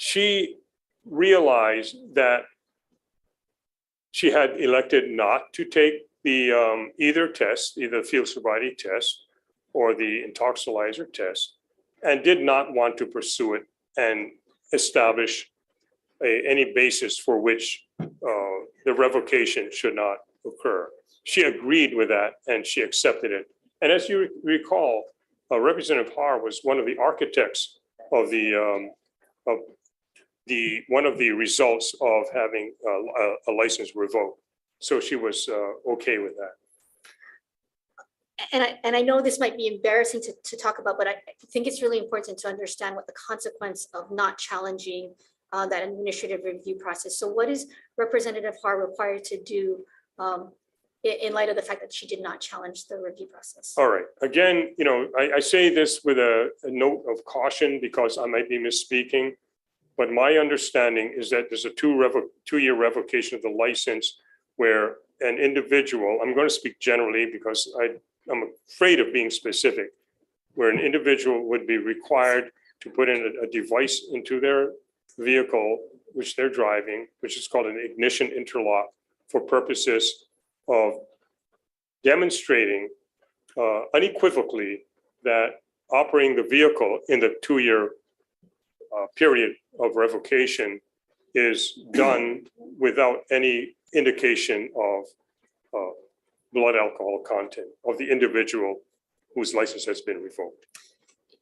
[SPEAKER 4] she realized that she had elected not to take the either test, either field sobriety test or the intoxilizer test, and did not want to pursue it and establish any basis for which the revocation should not occur. She agreed with that and she accepted it. And as you recall, Representative Har was one of the architects of one of the results of having a license revoked. So she was okay with that.
[SPEAKER 1] And I know this might be embarrassing to talk about, but I think it's really important to understand what the consequence of not challenging that administrative review process. So what is Representative Har required to do in light of the fact that she did not challenge the review process?
[SPEAKER 4] All right. Again, I say this with a note of caution because I might be misspeaking, but my understanding is that there's a two-year revocation of the license where an individual, I'm going to speak generally because I'm afraid of being specific, where an individual would be required to put in a device into their vehicle, which they're driving, which is called an ignition interlock, for purposes of demonstrating unequivocally that operating the vehicle in the 2-year period of revocation is done without any indication of blood alcohol content of the individual whose license has been revoked.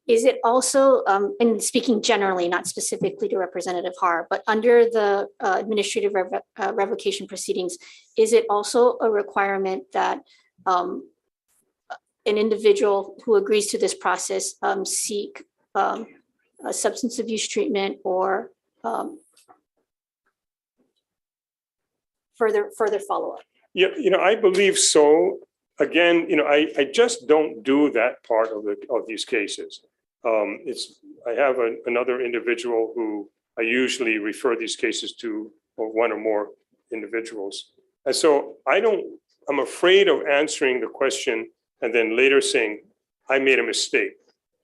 [SPEAKER 1] Is it also, and speaking generally, not specifically to Representative Har, but under the administrative revocation proceedings, is it also a requirement that an individual who agrees to this process seek a substance abuse treatment or further follow-up?
[SPEAKER 4] Yeah, I believe so. Again, I just don't do that part of these cases. I have another individual who I usually refer these cases to, or one or more individuals. And so I'm afraid of answering the question and then later saying, I made a mistake.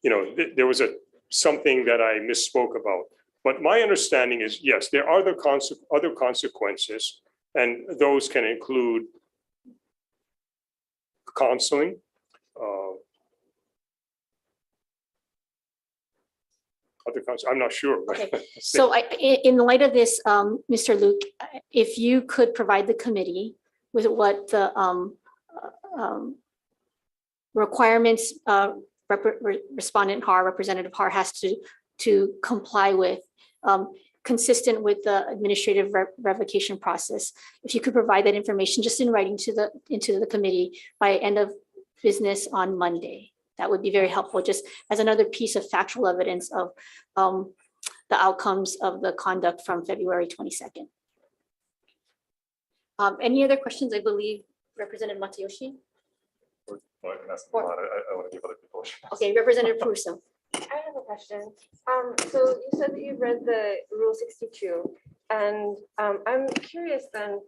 [SPEAKER 4] There was something that I misspoke about. But my understanding is, yes, there are other consequences, and those can include counseling, I'm not sure.
[SPEAKER 1] Okay, so in light of this, Mr. Luke, if you could provide the committee with what the requirements Respondent Har, Representative Har has to comply with, consistent with the administrative revocation process. If you could provide that information just in writing into the committee by end of business on Monday, that would be very helpful, just as another piece of factual evidence of the outcomes of the conduct from February 22nd. Any other questions? I believe Representative Matayoshi.
[SPEAKER 5] Well, I can ask them a lot. I want to give other people a chance.
[SPEAKER 1] Okay, Representative Prusso.
[SPEAKER 7] I have a question. So you said that you read the Rule 62, and I'm curious then,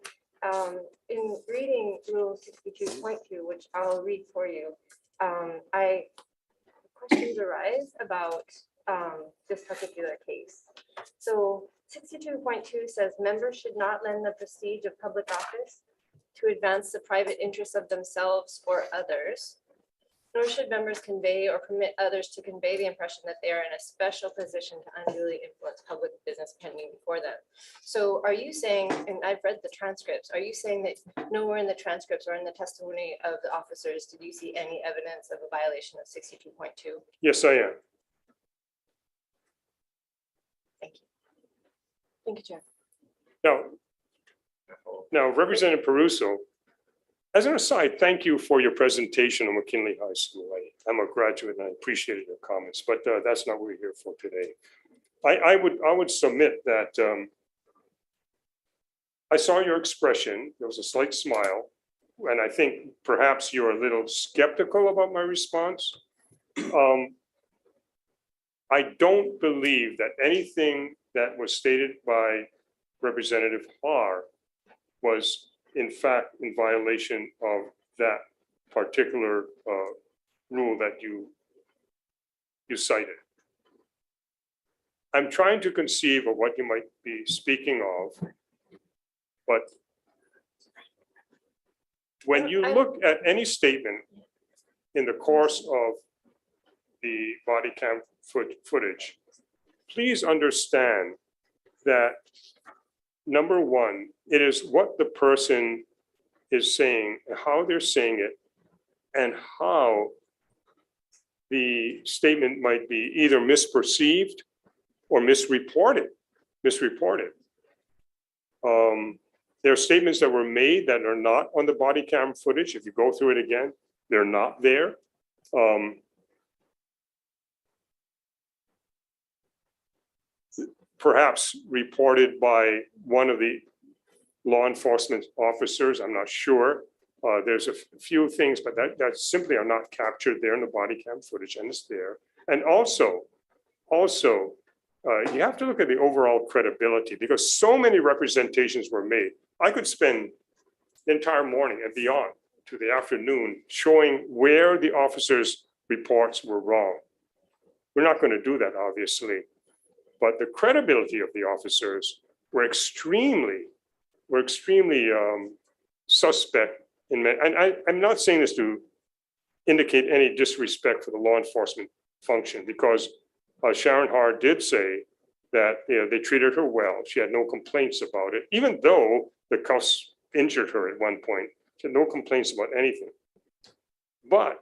[SPEAKER 7] in reading Rule 62.2, which I'll read for you, questions arise about this particular case. So 62.2 says members should not lend the prestige of public office to advance the private interests of themselves or others, nor should members convey or permit others to convey the impression that they are in a special position to unduly influence public business pending before them. So are you saying, and I've read the transcripts, are you saying that nowhere in the transcripts or in the testimony of the officers did you see any evidence of a violation of 62.2?
[SPEAKER 4] Yes, I am.
[SPEAKER 7] Thank you. Thank you, Chair.
[SPEAKER 4] Now, Representative Peruso, as an aside, thank you for your presentation on McKinley High School. I'm a graduate and I appreciated your comments, but that's not what we're here for today. I would submit that I saw your expression. There was a slight smile, and I think perhaps you're a little skeptical about my response. I don't believe that anything that was stated by Representative Har was in fact in violation of that particular rule that you cited. I'm trying to conceive of what you might be speaking of. But when you look at any statement in the course of the body cam footage, please understand that, number one, it is what the person is saying, how they're saying it, and how the statement might be either misperceived or misreported. There are statements that were made that are not on the body cam footage. If you go through it again, they're not there. Perhaps reported by one of the law enforcement officers, I'm not sure. There's a few things, but that simply are not captured there in the body cam footage, and it's there. And also, you have to look at the overall credibility, because so many representations were made. I could spend the entire morning and beyond to the afternoon showing where the officers' reports were wrong. We're not going to do that, obviously, but the credibility of the officers were extremely suspect. And I'm not saying this to indicate any disrespect for the law enforcement function, because Sharon Haar did say that they treated her well. She had no complaints about it, even though the cuffs injured her at one point. She had no complaints about anything. But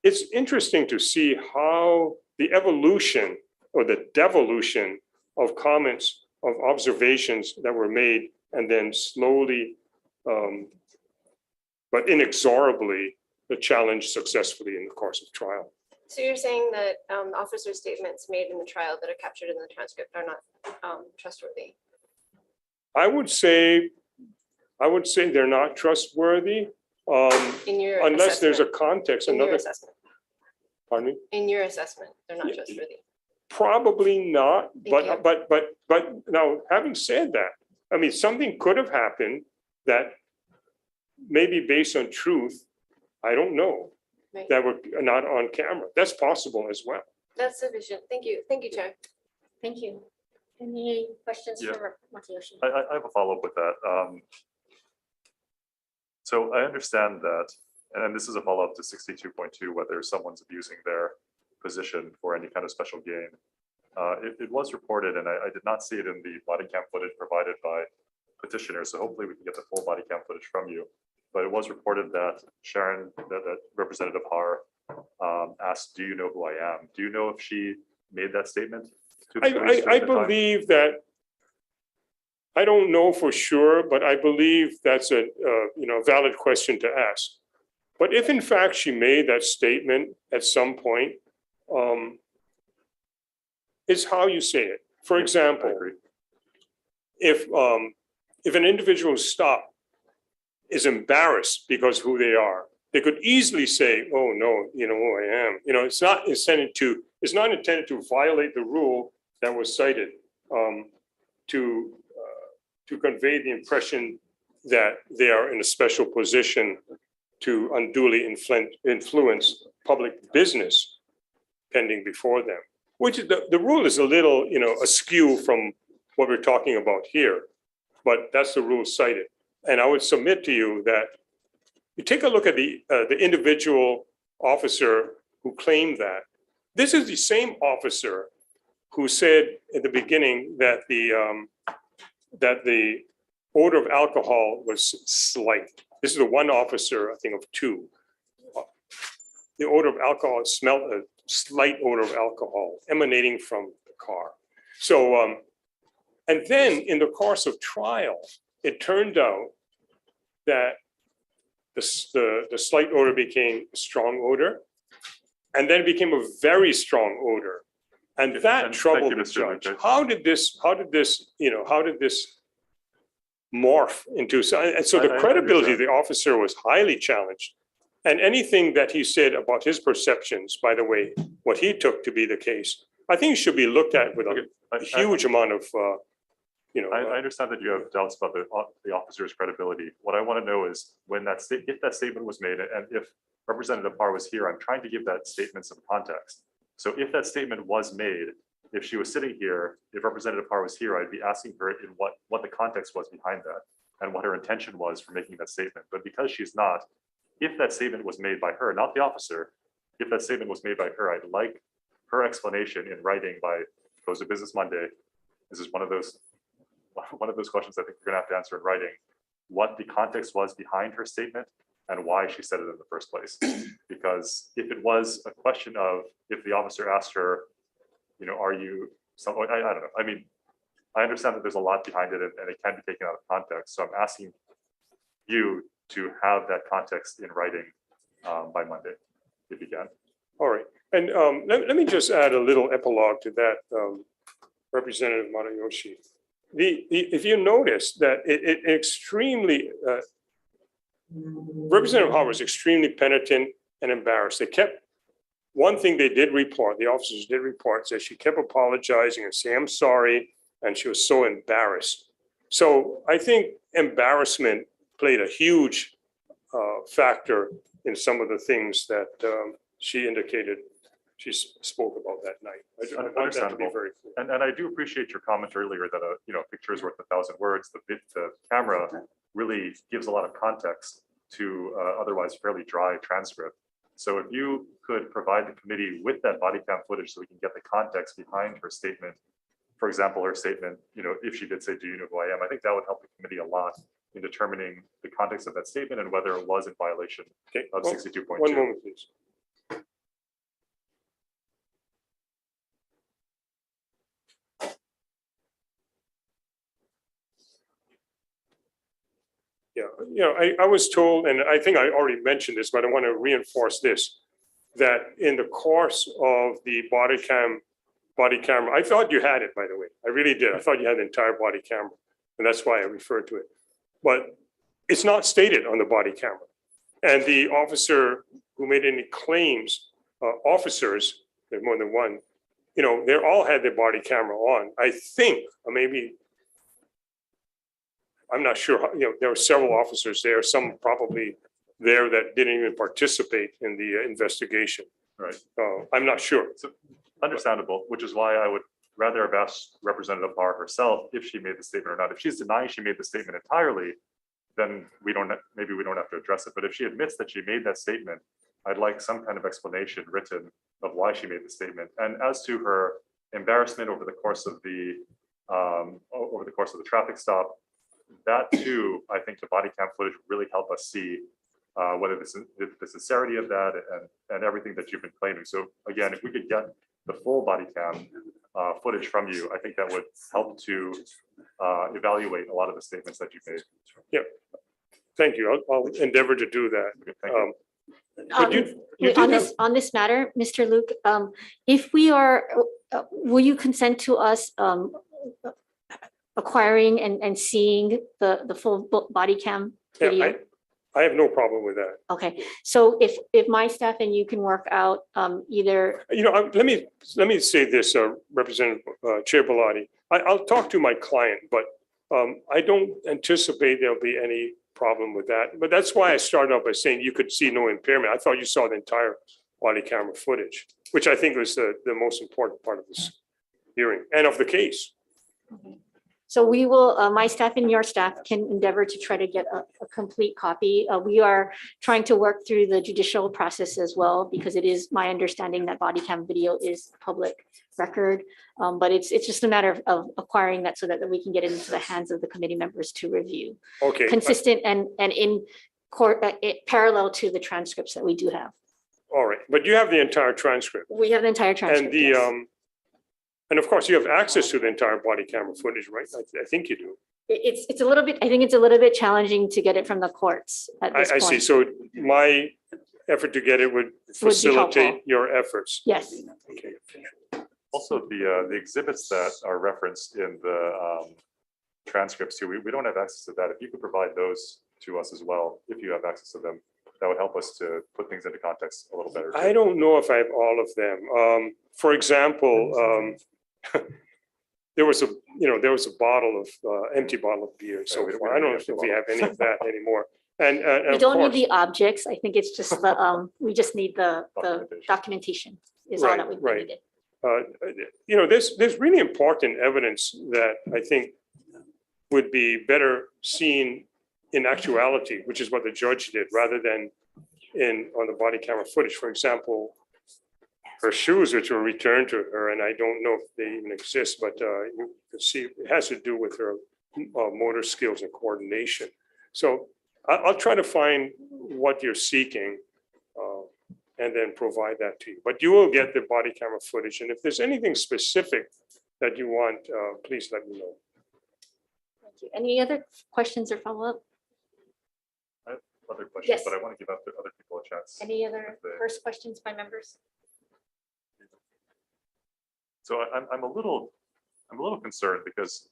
[SPEAKER 4] it's interesting to see how the evolution or the devolution of comments, of observations that were made, and then slowly, but inexorably, the challenge successfully in the course of trial.
[SPEAKER 7] So you're saying that officer statements made in the trial that are captured in the transcript are not trustworthy?
[SPEAKER 4] I would say they're not trustworthy,
[SPEAKER 7] In your
[SPEAKER 4] unless there's a
[SPEAKER 7] assessment.
[SPEAKER 4] context.
[SPEAKER 7] In your
[SPEAKER 4] Another,
[SPEAKER 7] assessment.
[SPEAKER 4] pardon me?
[SPEAKER 7] In your assessment, they're not
[SPEAKER 4] Yeah.
[SPEAKER 7] trustworthy.
[SPEAKER 4] Probably not,
[SPEAKER 7] Thank you.
[SPEAKER 4] but now, having said that, I mean, something could have happened that maybe based on truth, I don't know,
[SPEAKER 7] Right.
[SPEAKER 4] that were not on camera. That's possible as well.
[SPEAKER 7] That's sufficient. Thank you. Thank you, Chair.
[SPEAKER 1] Thank you. Any questions
[SPEAKER 5] Yeah.
[SPEAKER 1] for Masayoshi?
[SPEAKER 5] I have a follow-up with that. So I understand that, and this is a follow-up to 62.2, whether someone's abusing their position for any kind of special gain. It was reported, and I did not see it in the body cam footage provided by petitioners, so hopefully we can get the full body cam footage from you. But it was reported that Sharon, that Representative Haar asked, "Do you know who I am?" Do you know if she made that statement to the police
[SPEAKER 4] I
[SPEAKER 5] during the time?
[SPEAKER 4] believe that, I don't know for sure, but I believe that's a valid question to ask. But if in fact she made that statement at some point, it's how you say it. For
[SPEAKER 5] I
[SPEAKER 4] example,
[SPEAKER 5] agree.
[SPEAKER 4] if an individual stopped is embarrassed because who they are, they could easily say, "Oh no, you know who I am." It's not intended to violate the rule that was cited, to convey the impression that they are in a special position to unduly influence public business pending before them. Which the rule is a little, askew from what we're talking about here, but that's the rule cited. And I would submit to you that you take a look at the individual officer who claimed that. This is the same officer who said at the beginning that the odor of alcohol was slight. This is the one officer, I think, of two. The odor of alcohol smelled a slight odor of alcohol emanating from the car. So, and then in the course of trial, it turned out that the slight odor became a strong odor, and then it became a very strong odor. And that
[SPEAKER 5] And
[SPEAKER 4] troubled
[SPEAKER 5] thank you,
[SPEAKER 4] the
[SPEAKER 5] Mr.
[SPEAKER 4] judge.
[SPEAKER 5] Lucas.
[SPEAKER 4] How did this morph into, and so the
[SPEAKER 5] I
[SPEAKER 4] credibility of
[SPEAKER 5] understand.
[SPEAKER 4] the officer was highly challenged. And anything that he said about his perceptions, by the way, what he took to be the case, I think should be looked at with
[SPEAKER 5] Okay,
[SPEAKER 4] a huge amount of,
[SPEAKER 5] I understand that you have doubts about the officer's credibility. What I want to know is when if that statement was made, and if Representative Haar was here, I'm trying to give that statement some context. So if that statement was made, if she was sitting here, if Representative Har was here, I'd be asking her in what the context was behind that and what her intention was for making that statement. But because she's not, if that statement was made by her, not the officer, if that statement was made by her, I'd like her explanation in writing by close of business Monday. This is one of those questions I think you're gonna have to answer in writing, what the context was behind her statement and why she said it in the first place. Because if it was a question of, if the officer asked her, you know, are you, I don't know. I mean, I understand that there's a lot behind it and it can be taken out of context. So I'm asking you to have that context in writing by Monday, if you can.
[SPEAKER 4] All right, and let me just add a little epilogue to that, Representative Matayoshi. If you notice that it extremely, Representative Howard was extremely penitent and embarrassed. They kept, one thing they did report, the officers did report, that she kept apologizing and saying, I'm sorry, and she was so embarrassed. So I think embarrassment played a huge factor in some of the things that she indicated she spoke about that night. I want that to be very clear.
[SPEAKER 5] And I do appreciate your comment earlier that a picture is worth 1,000 words. The camera really gives a lot of context to otherwise fairly dry transcript. So if you could provide the committee with that body cam footage so we can get the context behind her statement. For example, her statement, if she did say, do you know who I am? I think that would help the committee a lot in determining the context of that statement and whether it was in violation of 62.2.
[SPEAKER 4] One moment, please. Yeah, I was told, and I think I already mentioned this, but I want to reinforce this, that in the course of the body camera, I thought you had it, by the way. I really did. I thought you had the entire body camera, and that's why I referred to it. But it's not stated on the body camera. And the officer who made any claims, officers, there's more than one, they all had their body camera on. I think, or maybe, I'm not sure, there were several officers there, some probably there that didn't even participate in the investigation.
[SPEAKER 5] Right.
[SPEAKER 4] I'm not sure.
[SPEAKER 5] So, understandable, which is why I would rather have asked Representative Har herself if she made the statement or not. If she's denying she made the statement entirely, then maybe we don't have to address it. But if she admits that she made that statement, I'd like some kind of explanation written of why she made the statement. And as to her embarrassment over the course of the traffic stop, that too, I think the body cam footage really help us see whether the sincerity of that and everything that you've been claiming. So again, if we could get the full body cam footage from you, I think that would help to evaluate a lot of the statements that you made.
[SPEAKER 4] Yeah, thank you. I'll endeavor to do that.
[SPEAKER 5] Okay, thank you.
[SPEAKER 1] On this matter, Mr. Luke, if we are, will you consent to us acquiring and seeing the full body cam video?
[SPEAKER 4] Yeah, I have no problem with that.
[SPEAKER 1] Okay, so if my staff and you can work out either.
[SPEAKER 4] Let me say this, Representative Chair Bellotti. I'll talk to my client, but I don't anticipate there'll be any problem with that. But that's why I started off by saying you could see no impairment. I thought you saw the entire body camera footage, which I think was the most important part of this hearing and of the case.
[SPEAKER 1] Okay. So we will, my staff and your staff can endeavor to try to get a complete copy. We are trying to work through the judicial process as well, because it is my understanding that body cam video is public record. But it's just a matter of acquiring that so that we can get it into the hands of the committee members to review.
[SPEAKER 4] Okay.
[SPEAKER 1] Consistent and in court, parallel to the transcripts that we do have.
[SPEAKER 4] All right, but you have the entire transcript.
[SPEAKER 1] We have the entire transcript.
[SPEAKER 4] And the and of course, you have access to the entire body camera footage, right? I think you do.
[SPEAKER 1] It's a little bit, I think it's a little bit challenging to get it from the courts at this
[SPEAKER 4] I
[SPEAKER 1] point.
[SPEAKER 4] see. So my effort to get it would facilitate
[SPEAKER 1] helpful.
[SPEAKER 4] your efforts.
[SPEAKER 1] Yes.
[SPEAKER 4] Okay.
[SPEAKER 5] Also, the exhibits that are referenced in the transcripts too, we don't have access to that. If you could provide those to us as well, if you have access to them, that would help us to put things into context a little better.
[SPEAKER 4] I don't know if I have all of them. For example, there was a bottle of empty bottle of beer. So
[SPEAKER 5] we don't
[SPEAKER 4] I don't know
[SPEAKER 5] have
[SPEAKER 4] if we have any of that anymore. And
[SPEAKER 1] We
[SPEAKER 4] of
[SPEAKER 1] don't need
[SPEAKER 4] course,
[SPEAKER 1] the objects. I think it's just the, we just need the
[SPEAKER 5] Documentation.
[SPEAKER 1] documentation. is all
[SPEAKER 4] Right,
[SPEAKER 1] that we
[SPEAKER 4] right.
[SPEAKER 1] needed.
[SPEAKER 4] There's really important evidence that I think would be better seen in actuality, which is what the judge did, rather than on the body camera footage. For example, her shoes, which were returned to her, and I don't know if they even exist, but you can see it has to do with her motor skills and coordination. So I'll try to find what you're seeking and then provide that to you. But you will get the body camera footage. And if there's anything specific that you want, please let me know.
[SPEAKER 1] Thank you. Any other questions or follow-up?
[SPEAKER 5] I have other questions,
[SPEAKER 1] Yes.
[SPEAKER 5] but I want to give other people a chance.
[SPEAKER 1] Any other
[SPEAKER 5] If they-
[SPEAKER 1] first questions by members?
[SPEAKER 5] So I'm a little concerned because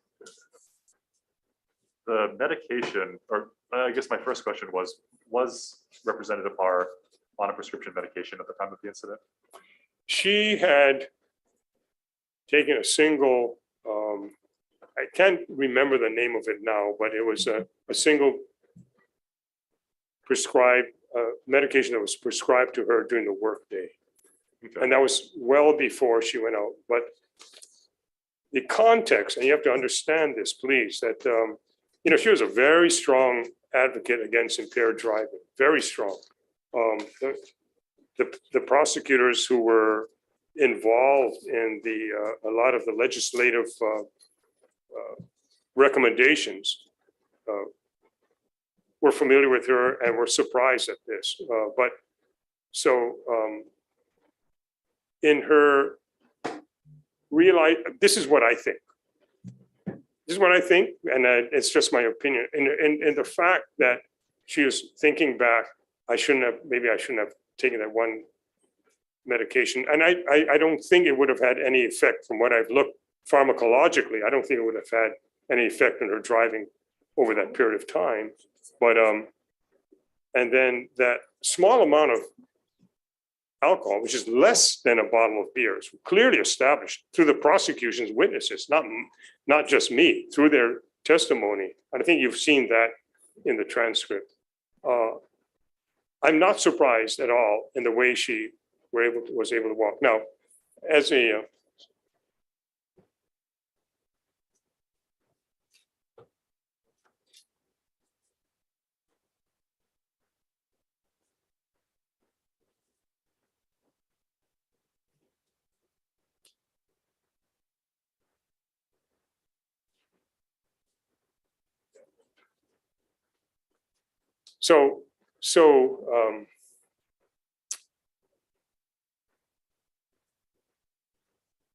[SPEAKER 5] the medication, or I guess my first question was Representative Apr on a prescription medication at the time of the incident?
[SPEAKER 4] She had taken a single, I can't remember the name of it now, but it was a single prescribed medication that was prescribed to her during the workday.
[SPEAKER 5] Okay.
[SPEAKER 4] And that was well before she went out. But the context, and you have to understand this, please, that, she was a very strong advocate against impaired driving, very strong. The prosecutors who were involved in a lot of the legislative recommendations were familiar with her and were surprised at this. In her this is what I think. This is what I think, and it's just my opinion. And the fact that she was thinking back, maybe I shouldn't have taken that one medication. And I don't think it would have had any effect from what I've looked pharmacologically. I don't think it would have had any effect on her driving over that period of time. But, and then that small amount of alcohol, which is less than a bottle of beer, is clearly established through the prosecution's witnesses, not just me, through their testimony. And I think you've seen that in the transcript. I'm not surprised at all in the way she was able to walk. Now, as a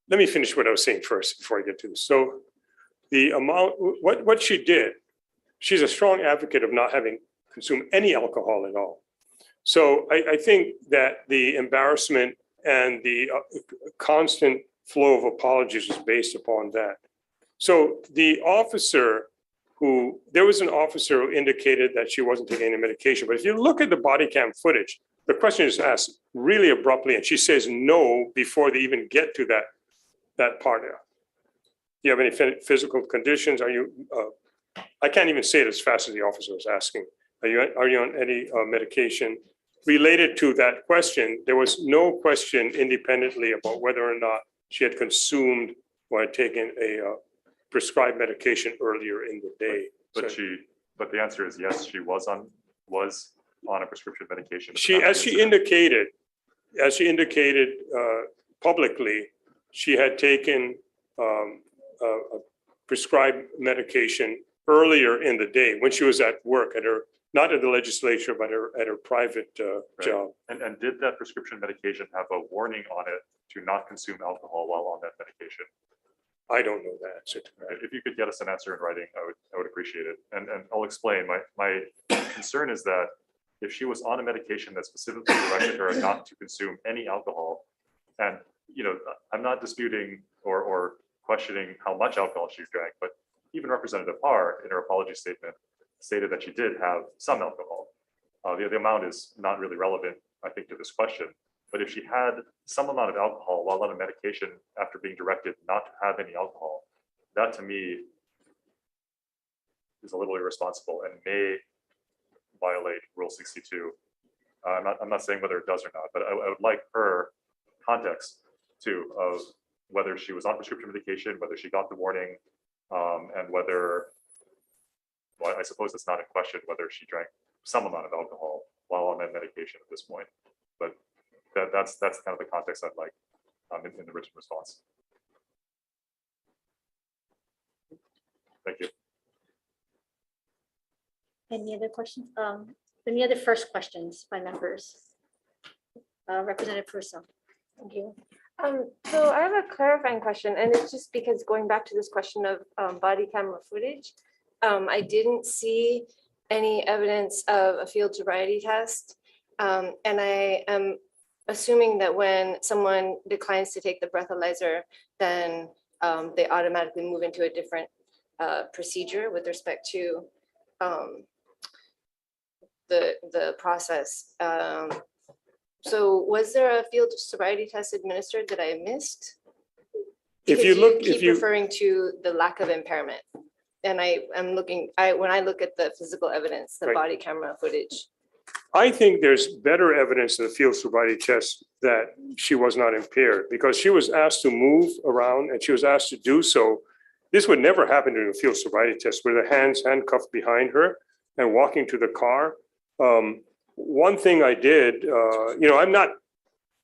[SPEAKER 4] let me finish what I was saying first before I get to this. So the amount, what she did, she's a strong advocate of not having consumed any alcohol at all. So I think that the embarrassment and the constant flow of apologies was based upon that. So there was an officer who indicated that she wasn't taking any medication. But if you look at the body cam footage, the question is asked really abruptly, and she says no before they even get to that part. Do you have any physical conditions? Are you, I can't even say it as fast as the officer was asking. Are you on any medication? Related to that question, there was no question independently about whether or not she had consumed or had taken a prescribed medication earlier in the day.
[SPEAKER 5] But the answer is yes, she was on a prescription medication.
[SPEAKER 4] As she indicated publicly, she had taken a prescribed medication earlier in the day when she was at work not at the legislature, but at her private job.
[SPEAKER 5] And did that prescription medication have a warning on it to not consume alcohol while on that medication?
[SPEAKER 4] I don't know that answer to that.
[SPEAKER 5] If you could get us an answer in writing, I would appreciate it. And I'll explain. My concern is that if she was on a medication that specifically directed her not to consume any alcohol, and I'm not disputing or questioning how much alcohol she drank, but even Representative Apr in her apology statement stated that she did have some alcohol. The amount is not really relevant, I think, to this question. But if she had some amount of alcohol while on a medication after being directed not to have any alcohol, that to me is a little irresponsible and may violate Rule 62. I'm not saying whether it does or not, but I would like her context too of whether she was on prescription medication, whether she got the warning, and whether, well, I suppose it's not in question whether she drank some amount of alcohol while on that medication at this point. But that's kind of the context I'd like in the written response. Thank you.
[SPEAKER 1] Any other questions? Any other first questions by members? Representative Purcell.
[SPEAKER 7] Thank you. So I have a clarifying question, and it's just because going back to this question of body camera footage, I didn't see any evidence of a field sobriety test. And I am assuming that when someone declines to take the breathalyzer, then they automatically move into a different procedure with respect to the process. So was there a field sobriety test administered that I missed?
[SPEAKER 4] If
[SPEAKER 7] Because
[SPEAKER 4] you look,
[SPEAKER 7] keep
[SPEAKER 4] if you,
[SPEAKER 7] referring to the lack of impairment. And I'm looking, when I look at the physical evidence, the
[SPEAKER 4] Right.
[SPEAKER 7] body camera footage.
[SPEAKER 4] I think there's better evidence in the field sobriety test that she was not impaired because she was asked to move around and she was asked to do so. This would never happen during a field sobriety test with her hands handcuffed behind her and walking to the car. One thing I did, I'm not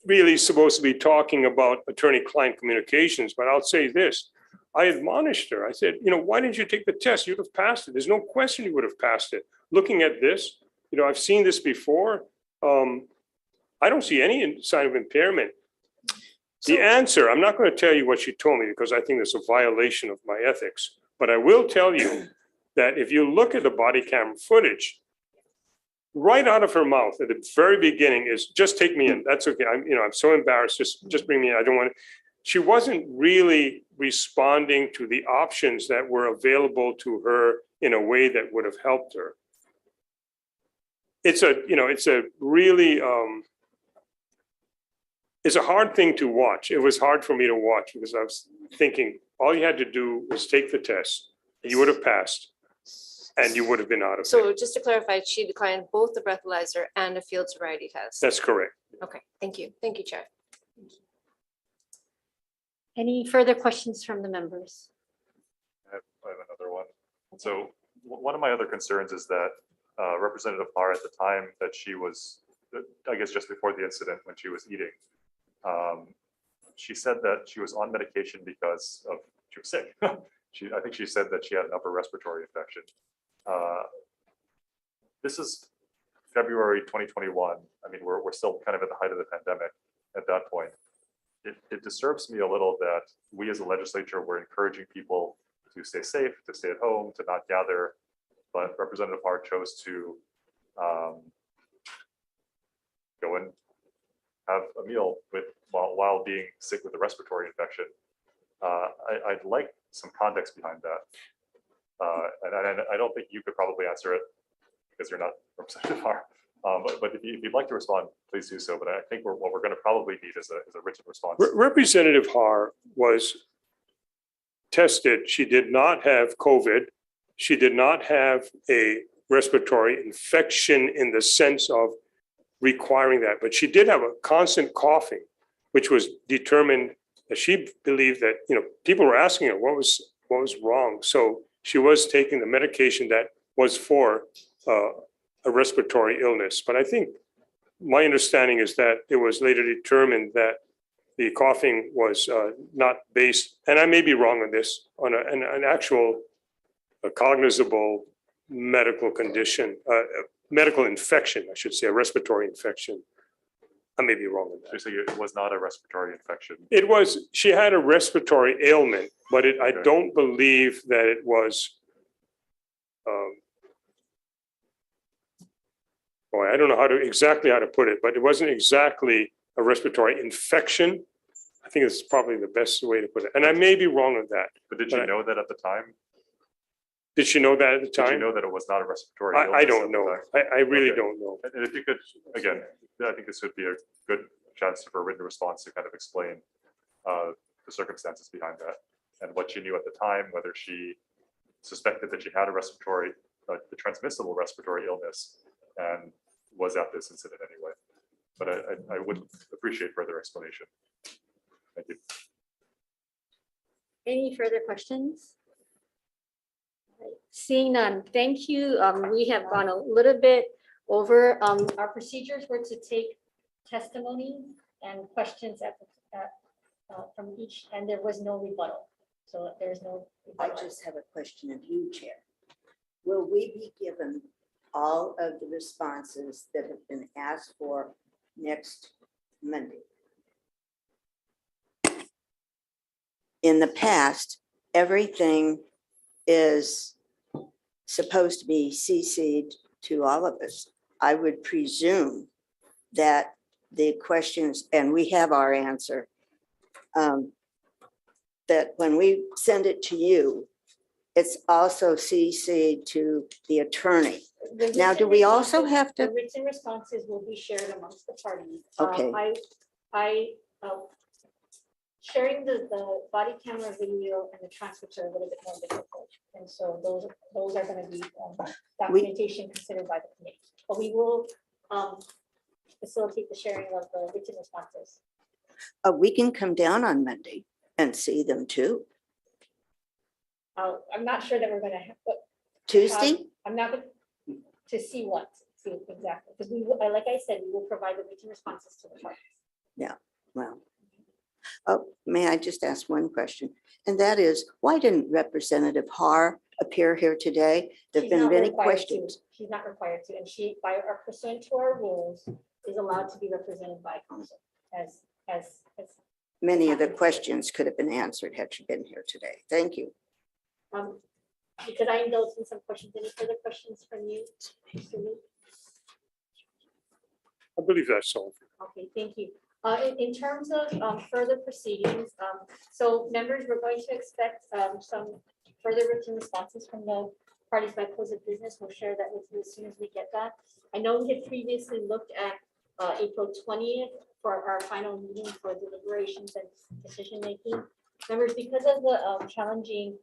[SPEAKER 4] really supposed to be talking about attorney-client communications, but I'll say this. I admonished her. I said, why didn't you take the test? You'd have passed it. There's no question you would have passed it. Looking at this, I've seen this before. I don't see any sign of impairment. The answer, I'm not going to tell you what she told me because I think it's a violation of my ethics, but I will tell you that if you look at the body camera footage, right out of her mouth at the very beginning is just take me in. That's okay. I'm so embarrassed. Just bring me in. I don't want to. She wasn't really responding to the options that were available to her in a way that would have helped her. It's a really, it's a hard thing to watch. It was hard for me to watch because I was thinking all you had to do was take the test. You would have passed and you would have been out of there.
[SPEAKER 7] So just to clarify, she declined both the breathalyzer and a field sobriety test.
[SPEAKER 4] That's correct.
[SPEAKER 7] Okay, thank you. Thank you, Chair.
[SPEAKER 1] Any further questions from the members?
[SPEAKER 5] I have another one. So one of my other concerns is that Representative Parr, at the time that she was, I guess just before the incident when she was eating, she said that she was on medication because she was sick. I think she said that she had an upper respiratory infection. This is February 2021. I mean, we're still kind of at the height of the pandemic at that point. It disturbs me a little that we as a legislature were encouraging people to stay safe, to stay at home, to not gather, but Representative Parr chose to go and have a meal while being sick with a respiratory infection. I'd like some context behind that. And I don't think you could probably answer it because you're not Representative Parr. But if you'd like to respond, please do so. But I think what we're going to probably need is a written response.
[SPEAKER 4] Representative Har was tested. She did not have COVID. She did not have a respiratory infection in the sense of requiring that, but she did have a constant coughing, which was determined that she believed that, people were asking her what was wrong. So she was taking the medication that was for a respiratory illness. But I think my understanding is that it was later determined that the coughing was not based, and I may be wrong on this, on an actual cognizable medical condition, medical infection, I should say, a respiratory infection. I may be wrong on that.
[SPEAKER 5] So it was not a respiratory infection.
[SPEAKER 4] It was, she had a respiratory ailment, but I
[SPEAKER 5] Okay.
[SPEAKER 4] don't believe that it was, I don't know exactly how to put it, but it wasn't exactly a respiratory infection. I think it's probably the best way to put it. And I may be wrong on that.
[SPEAKER 5] But did you know that at the time?
[SPEAKER 4] Did she know that at the
[SPEAKER 5] Did you
[SPEAKER 4] time?
[SPEAKER 5] know that it was not a respiratory illness?
[SPEAKER 4] I
[SPEAKER 5] at
[SPEAKER 4] don't
[SPEAKER 5] the
[SPEAKER 4] know.
[SPEAKER 5] time?
[SPEAKER 4] I really
[SPEAKER 5] Okay.
[SPEAKER 4] don't know.
[SPEAKER 5] And if you could, again, I think this would be a good chance for a written response to kind of explain the circumstances behind that and what she knew at the time, whether she suspected that she had a respiratory, the transmissible respiratory illness, and was at this incident anyway. But I would appreciate further explanation. Thank you.
[SPEAKER 1] Any further questions? Right, seeing none, thank you. We have gone a little bit over, our procedures were to take testimony and questions from each, and there was no rebuttal. So there's no.
[SPEAKER 3] I just have a question of you, Chair. Will we be given all of the responses that have been asked for next Monday? In the past, everything is supposed to be CC'd to all of us. I would presume that the questions, and we have our answer, that when we send it to you, it's also CC'd to the attorney.
[SPEAKER 1] The
[SPEAKER 3] Now, do
[SPEAKER 1] written
[SPEAKER 3] we also
[SPEAKER 1] responses-
[SPEAKER 3] have
[SPEAKER 1] The
[SPEAKER 3] to?
[SPEAKER 1] written responses will be shared amongst the parties.
[SPEAKER 3] Okay.
[SPEAKER 1] Sharing the body camera video and the transcripts are a little bit more difficult. And so those are gonna be documentation considered by the committee. But we will facilitate the sharing of the written responses.
[SPEAKER 3] We can come down on Monday and see them too.
[SPEAKER 1] I'm not sure that we're gonna have, but
[SPEAKER 3] Tuesday?
[SPEAKER 1] I'm not going to see exactly, because we, like I said, we will provide the written responses to the parties.
[SPEAKER 3] Well, oh, may I just ask one question? And that is, why didn't Representative Har appear here today? There've
[SPEAKER 1] She's
[SPEAKER 3] been
[SPEAKER 1] not
[SPEAKER 3] many
[SPEAKER 1] required to.
[SPEAKER 3] questions.
[SPEAKER 1] She's not required to, and she, by our pursuant to our rules, is allowed to be represented by counsel as.
[SPEAKER 3] Many of the questions could have been answered had she been here today. Thank you.
[SPEAKER 1] Because I indulged in some questions. Any further questions from you? Mr. Lee?
[SPEAKER 4] I believe that's all.
[SPEAKER 1] Okay, thank you. In terms of further proceedings, so members, we're going to expect some further written responses from the parties by close of business. We'll share that with you as soon as we get that. I know we had previously looked at April 20th for our final meeting for deliberations and decision-making. Members, because of the challenging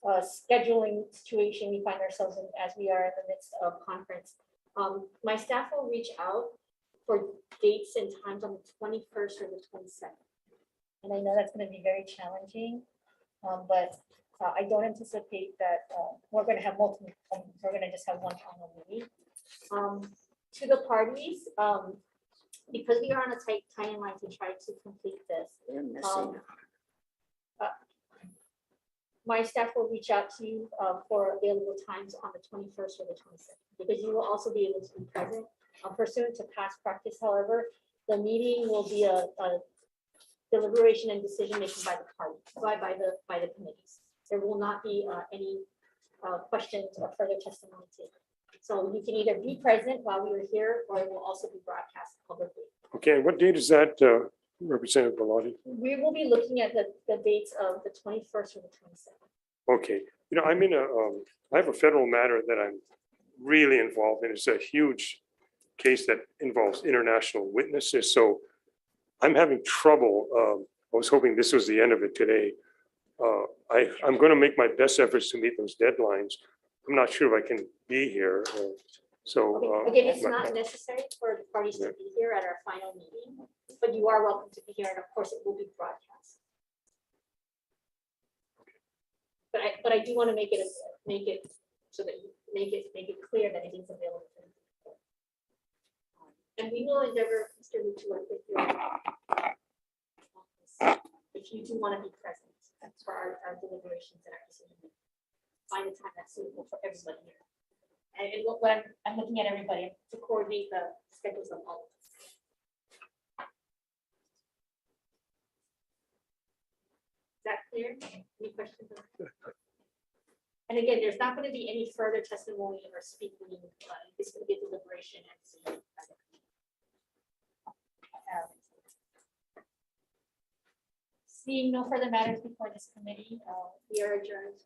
[SPEAKER 1] scheduling situation we find ourselves in as we are in the midst of conference, my staff will reach out for dates and times on the 21st or the 22nd. And I know that's going to be very challenging, but I don't anticipate that we're going to have multiple, we're going to just have one final meeting. To the parties, because we are on a tight timeline to try to complete this,
[SPEAKER 3] They're missing.
[SPEAKER 1] my staff will reach out to you for available times on the 21st or the 22nd, because you will also be able to be present. Pursuant to past practice, however, the meeting will be a deliberation and decision making by the party, by the committees. There will not be any questions or further testimony taken. So you can either be present while we are here, or it will also be broadcast publicly.
[SPEAKER 4] Okay, and what date is that, Representative Bellotti?
[SPEAKER 1] We will be looking at the dates of the 21st or the 22nd.
[SPEAKER 4] Okay, you know, I'm in I have a federal matter that I'm really involved in. It's a huge case that involves international witnesses. So I'm having trouble. I was hoping this was the end of it today. I'm going to make my best efforts to meet those deadlines. I'm not sure if I can be here.
[SPEAKER 1] Again, it's not necessary for the parties to be here at our final meeting, but you are welcome to be here, and of course, it will be broadcast. But I do want to make it so that you make it clear that it is available. And we will endeavor, Mr. Lu, to work with you if you do want to be present for our deliberations and our decision. Find a time that's suitable for everybody here. And what I'm looking at everybody to coordinate the schedules of all of us. Is that clear? Any questions? And again, there's not going to be any further testimony or speaking. It's going to be a deliberation and decision. Seeing no further matters before this committee, we are adjourned.